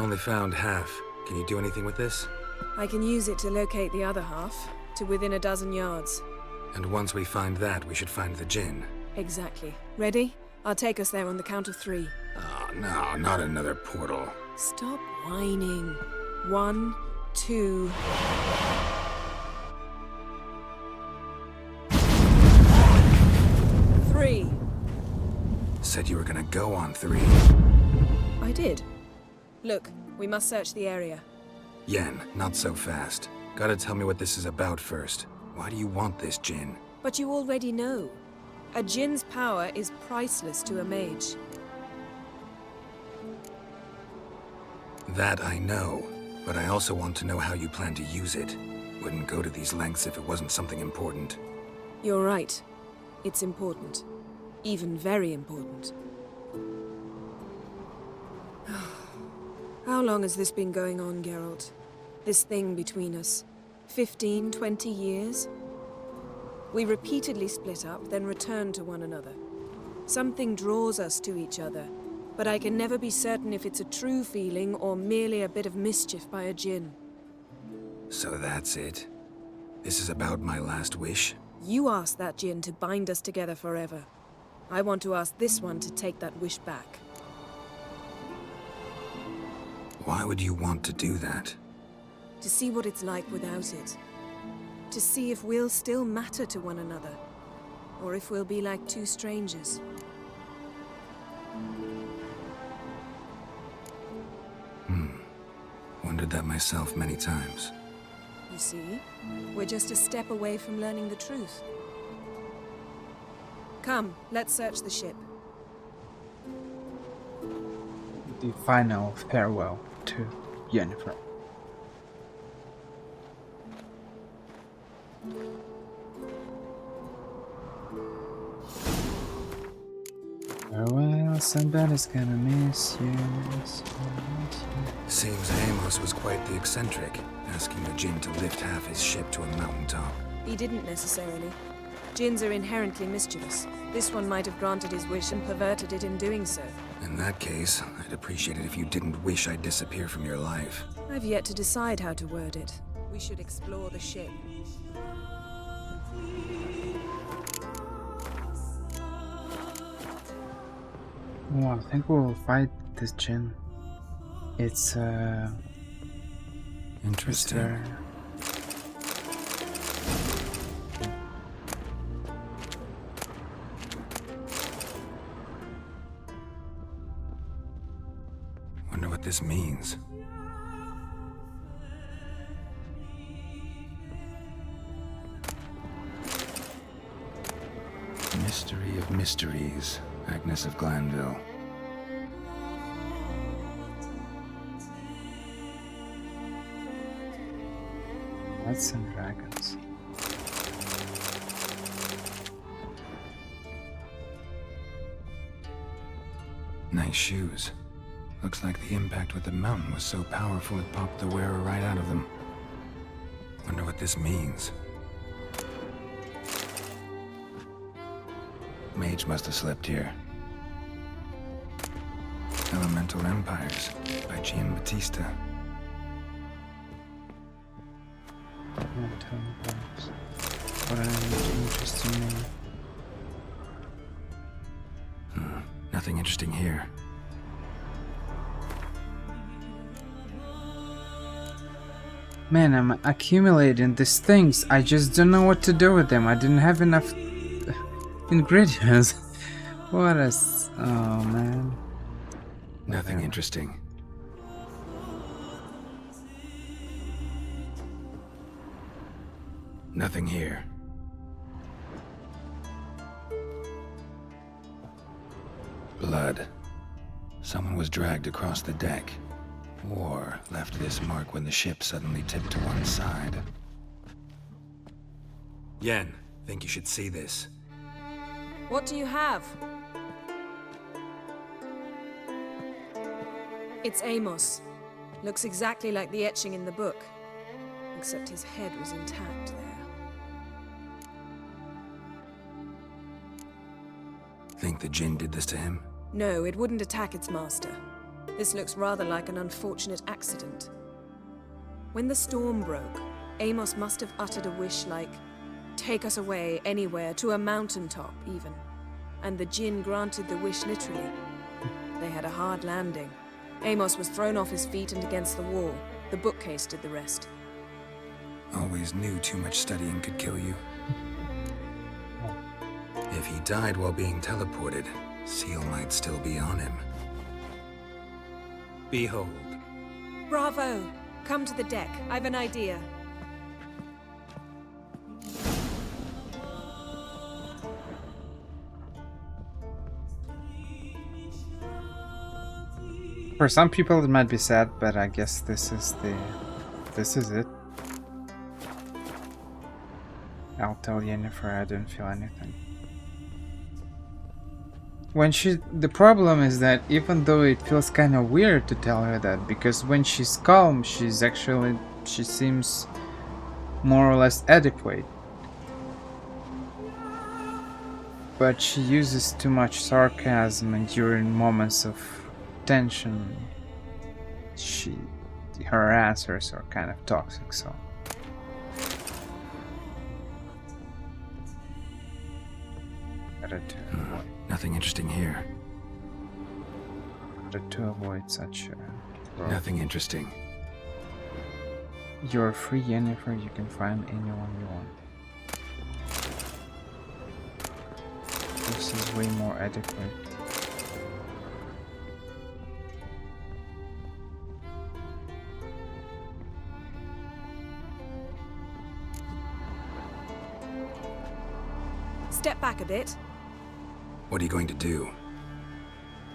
[SPEAKER 6] Only found half. Can you do anything with this?
[SPEAKER 16] I can use it to locate the other half, to within a dozen yards.
[SPEAKER 6] And once we find that, we should find the jinn.
[SPEAKER 16] Exactly. Ready? I'll take us there on the count of 3.
[SPEAKER 6] Oh, no, not another portal.
[SPEAKER 16] Stop whining. 1, 2... 3.
[SPEAKER 6] Said you were gonna go on 3.
[SPEAKER 16] I did. Look, we must search the area.
[SPEAKER 6] Yen, not so fast. Gotta tell me what this is about first. Why do you want this jinn?
[SPEAKER 16] But you already know. A jinn's power is priceless to a mage.
[SPEAKER 6] That I know, but I also want to know how you plan to use it. Wouldn't go to these lengths if it wasn't something important.
[SPEAKER 16] You're right. It's important. Even very important. How long has this been going on, Geralt? This thing between us? 15, 20 years? We repeatedly split up, then return to one another. Something draws us to each other, but I can never be certain if it's a true feeling or merely a bit of mischief by a jinn.
[SPEAKER 6] So that's it? This is about my last wish?
[SPEAKER 16] You asked that jinn to bind us together forever. I want to ask this one to take that wish back.
[SPEAKER 6] Why would you want to do that?
[SPEAKER 16] To see what it's like without it. To see if we'll still matter to one another. Or if we'll be like two strangers.
[SPEAKER 6] Wondered that myself many times.
[SPEAKER 16] You see, we're just a step away from learning the truth. Come, let's search the ship.
[SPEAKER 2] The final farewell to Yennefer. Farewell, somebody's gonna miss you.
[SPEAKER 6] Seems Amos was quite the eccentric, asking a jinn to lift half his ship to a mountaintop.
[SPEAKER 16] He didn't necessarily. Jinns are inherently mischievous. This one might have granted his wish and perverted it in doing so.
[SPEAKER 6] In that case, I'd appreciate it if you didn't wish I'd disappear from your life.
[SPEAKER 16] I've yet to decide how to word it. We should explore the ship.
[SPEAKER 2] Oh, I think we'll fight this jinn. It's
[SPEAKER 6] interesting. Wonder what this means. Mystery of mysteries, Agnes of Glanville.
[SPEAKER 2] Knights and dragons.
[SPEAKER 6] Nice shoes. Looks like the impact with the mountain was so powerful it popped the wearer right out of them. Wonder what this means. Mage must have slept here. Elemental Empires by Gian Battista.
[SPEAKER 2] What an interesting name.
[SPEAKER 6] Nothing interesting here.
[SPEAKER 2] Man, I'm accumulating these things. I just don't know what to do with them. I didn't have enough ingredients. What a... Oh, man.
[SPEAKER 6] Nothing interesting. Nothing here. Blood. Someone was dragged across the deck. Or left this mark when the ship suddenly tipped to one side. Yen, think you should see this.
[SPEAKER 16] What do you have? It's Amos. Looks exactly like the etching in the book. Except his head was intact there.
[SPEAKER 6] Think the jinn did this to him?
[SPEAKER 16] No, it wouldn't attack its master. This looks rather like an unfortunate accident. When the storm broke, Amos must have uttered a wish like, "Take us away, anywhere, to a mountaintop, even." And the jinn granted the wish literally. They had a hard landing. Amos was thrown off his feet and against the wall. The bookcase did the rest.
[SPEAKER 6] Always knew too much studying could kill you. If he died while being teleported, Seal might still be on him. Behold.
[SPEAKER 16] Bravo! Come to the deck. I've an idea.
[SPEAKER 2] For some people it might be sad, but I guess this is it. I'll tell Yennefer I didn't feel anything. The problem is that even though it feels kind of weird to tell her that, because when she's calm, she seems more or less adequate. But she uses too much sarcasm, and during moments of tension, her answers are kind of toxic, so.
[SPEAKER 6] Nothing interesting here.
[SPEAKER 2] To avoid such
[SPEAKER 6] Nothing interesting.
[SPEAKER 2] You're free, Yennefer. You can find anyone you want. This is way more adequate.
[SPEAKER 16] Step back a bit.
[SPEAKER 6] What are you going to do?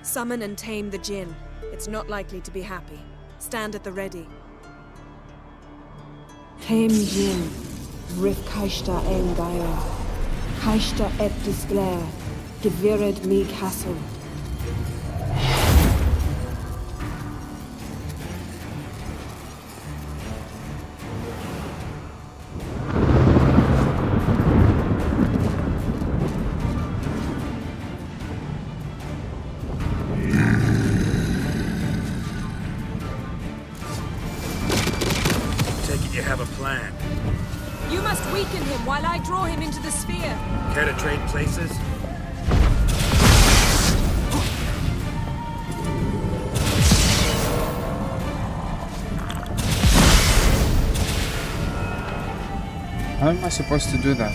[SPEAKER 16] Summon and tame the jinn. It's not likely to be happy. Stand at the ready.
[SPEAKER 18] Tame jinn, rif kaishta en gaira, kaishta et disglair, gevired me castle.
[SPEAKER 16] While I draw him into the sphere.
[SPEAKER 5] Care to trade places?
[SPEAKER 2] How am I supposed to do that?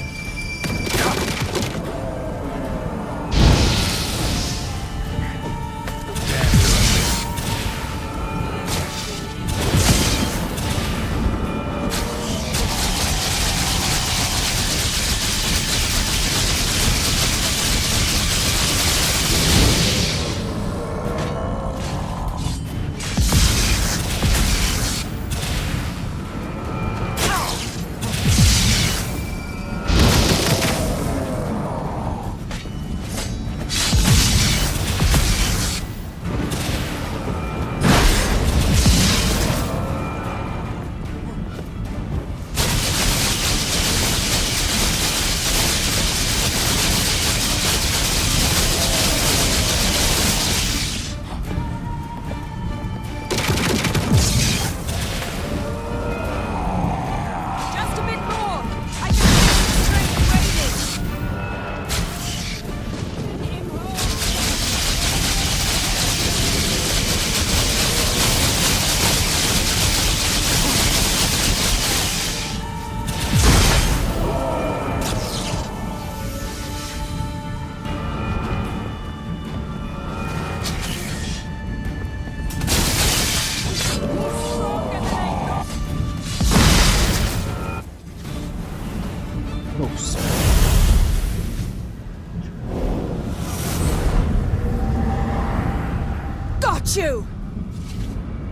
[SPEAKER 16] You!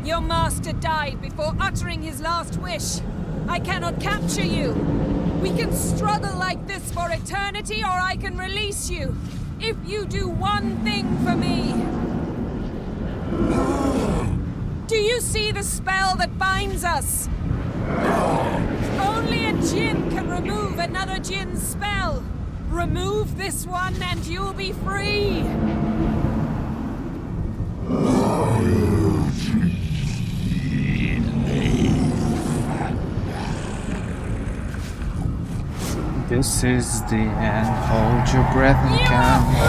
[SPEAKER 16] Your master died before uttering his last wish. I cannot capture you. We can struggle like this for eternity, or I can release you. If you do one thing for me. Do you see the spell that binds us? Only a jinn can remove another jinn's spell. Remove this one and you'll be free.
[SPEAKER 2] This is the end. Hold your breath and count to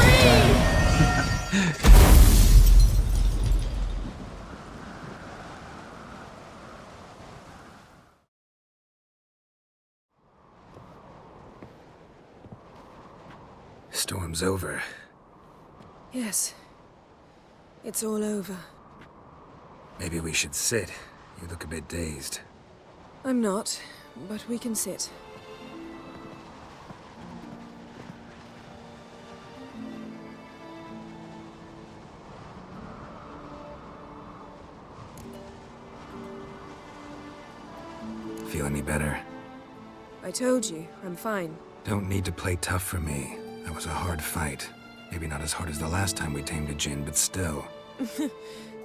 [SPEAKER 2] 10.
[SPEAKER 6] Storm's over.
[SPEAKER 16] Yes. It's all over.
[SPEAKER 6] Maybe we should sit. You look a bit dazed.
[SPEAKER 16] I'm not, but we can sit.
[SPEAKER 6] Feel any better?
[SPEAKER 16] I told you, I'm fine.
[SPEAKER 6] Don't need to play tough for me. That was a hard fight. Maybe not as hard as the last time we tamed a jinn, but still.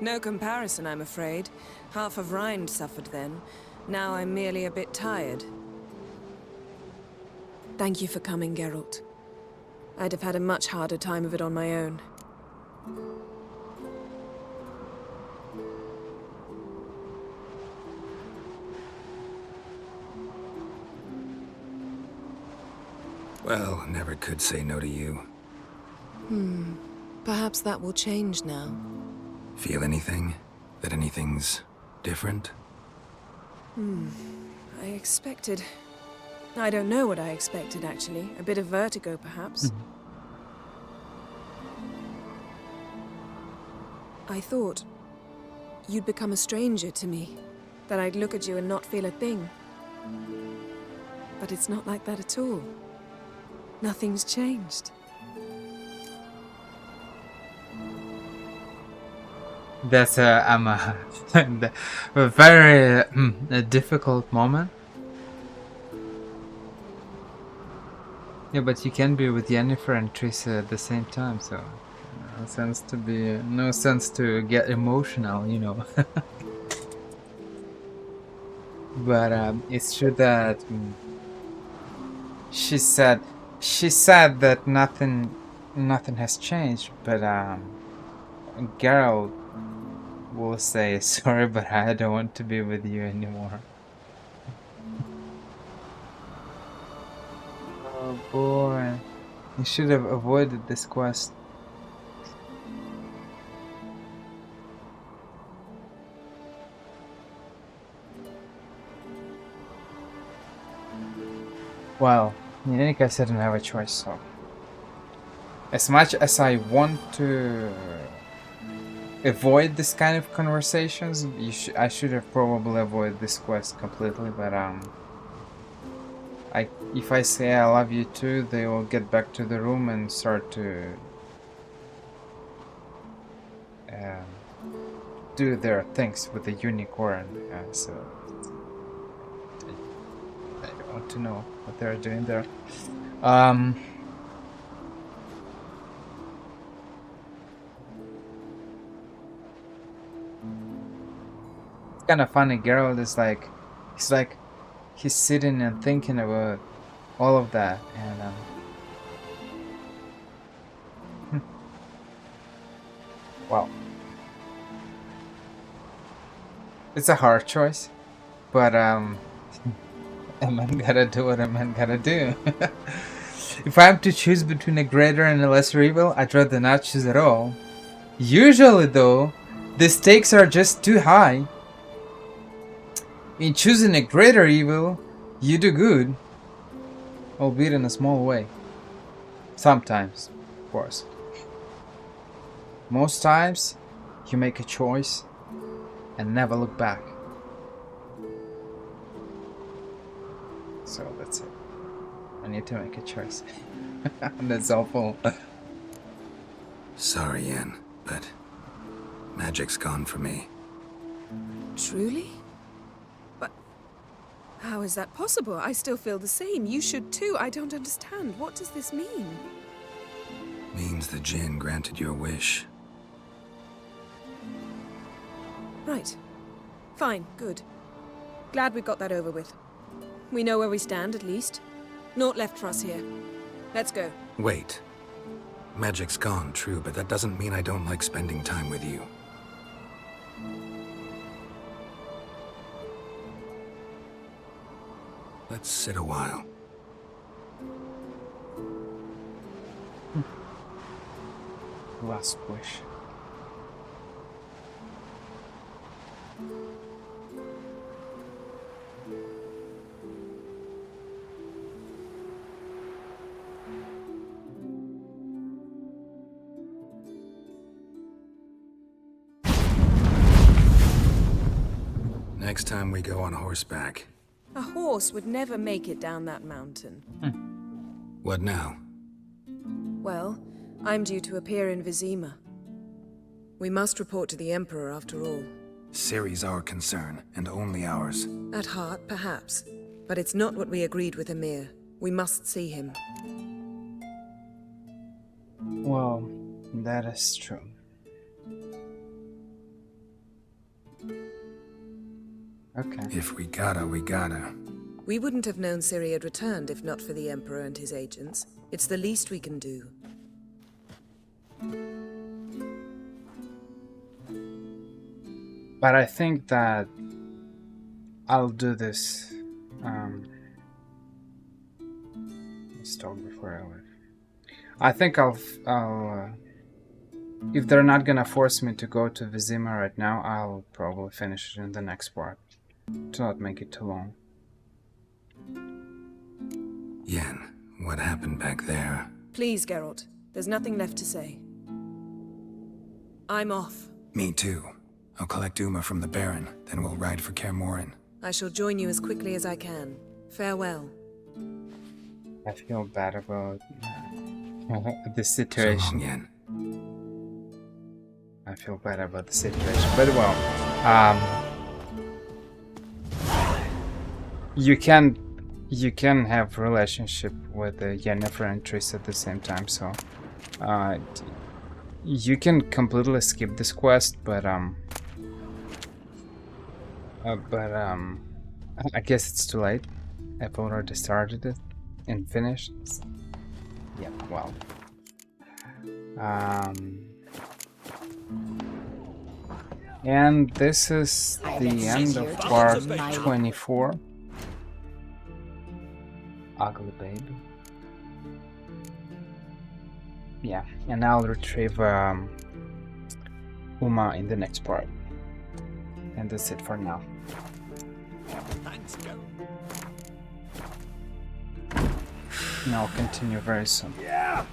[SPEAKER 16] No comparison, I'm afraid. Half of Rind suffered then. Now I'm merely a bit tired. Thank you for coming, Geralt. I'd have had a much harder time of it on my own.
[SPEAKER 6] Well, never could say no to you.
[SPEAKER 16] Perhaps that will change now.
[SPEAKER 6] Feel anything? That anything's different?
[SPEAKER 16] I expected... I don't know what I expected, actually. A bit of vertigo, perhaps. I thought you'd become a stranger to me. That I'd look at you and not feel a thing. But it's not like that at all. Nothing's changed.
[SPEAKER 2] That's a very difficult moment. Yeah, but you can be with Yennefer and Cerys at the same time, so no sense to get emotional, you know. But it's true that she said that nothing has changed, but Geralt will say, sorry, but I don't want to be with you anymore. Oh boy, you should have avoided this quest. Well, in any case, I didn't have a choice, so... As much as I want to avoid this kind of conversations, I should have probably avoided this quest completely, but if I say I love you too, they will get back to the room and start to do their things with the unicorn, so I don't want to know what they're doing there. It's kind of funny. Geralt is he's sitting and thinking about all of that, and well, it's a hard choice, but a man gotta do what a man gotta do. If I have to choose between a greater and a lesser evil, I'd rather not choose at all. Usually though, the stakes are just too high. In choosing a greater evil, you do good, albeit in a small way. Sometimes, of course. Most times, you make a choice and never look back. So that's it. I need to make a choice. That's awful.
[SPEAKER 6] Sorry, Yen, but magic's gone for me.
[SPEAKER 16] Truly? But how is that possible? I still feel the same. You should too. I don't understand. What does this mean?
[SPEAKER 6] Means the jinn granted your wish.
[SPEAKER 16] Right. Fine. Good. Glad we got that over with. We know where we stand, at least. Naught left for us here. Let's go.
[SPEAKER 6] Wait. Magic's gone, true, but that doesn't mean I don't like spending time with you. Let's sit a while.
[SPEAKER 2] Last wish.
[SPEAKER 6] Next time we go on horseback.
[SPEAKER 16] A horse would never make it down that mountain.
[SPEAKER 6] What now?
[SPEAKER 16] Well, I'm due to appear in Vizima. We must report to the Emperor after all.
[SPEAKER 6] Cerys our concern, and only ours.
[SPEAKER 16] At heart, perhaps. But it's not what we agreed with Emir. We must see him.
[SPEAKER 2] Well, that is true. Okay.
[SPEAKER 6] If we gotta, we gotta.
[SPEAKER 16] We wouldn't have known Ciri had returned if not for the Emperor and his agents. It's the least we can do.
[SPEAKER 2] But I think that I'll do this. Let's talk before I leave. I think I'll if they're not gonna force me to go to Vizima right now, I'll probably finish it in the next part to not make it too long.
[SPEAKER 6] Yen, what happened back there?
[SPEAKER 16] Please, Geralt. There's nothing left to say. I'm off.
[SPEAKER 6] Me too. I'll collect Uma from the Baron, then we'll ride for Kaer Morhen.
[SPEAKER 16] I shall join you as quickly as I can. Farewell.
[SPEAKER 2] I feel bad about this situation.
[SPEAKER 6] So long, Yen.
[SPEAKER 2] I feel bad about the situation, but well, you can have relationship with Yennefer and Triss at the same time, so you can completely skip this quest, but I guess it's too late. I've already started it and finished. Yeah, well. And this is the end of part 24. Ugly baby. Yeah, and I'll retrieve Uma in the next part. And that's it for now.
[SPEAKER 3] Thanks,
[SPEAKER 2] And I'll continue very soon.
[SPEAKER 3] Yeah.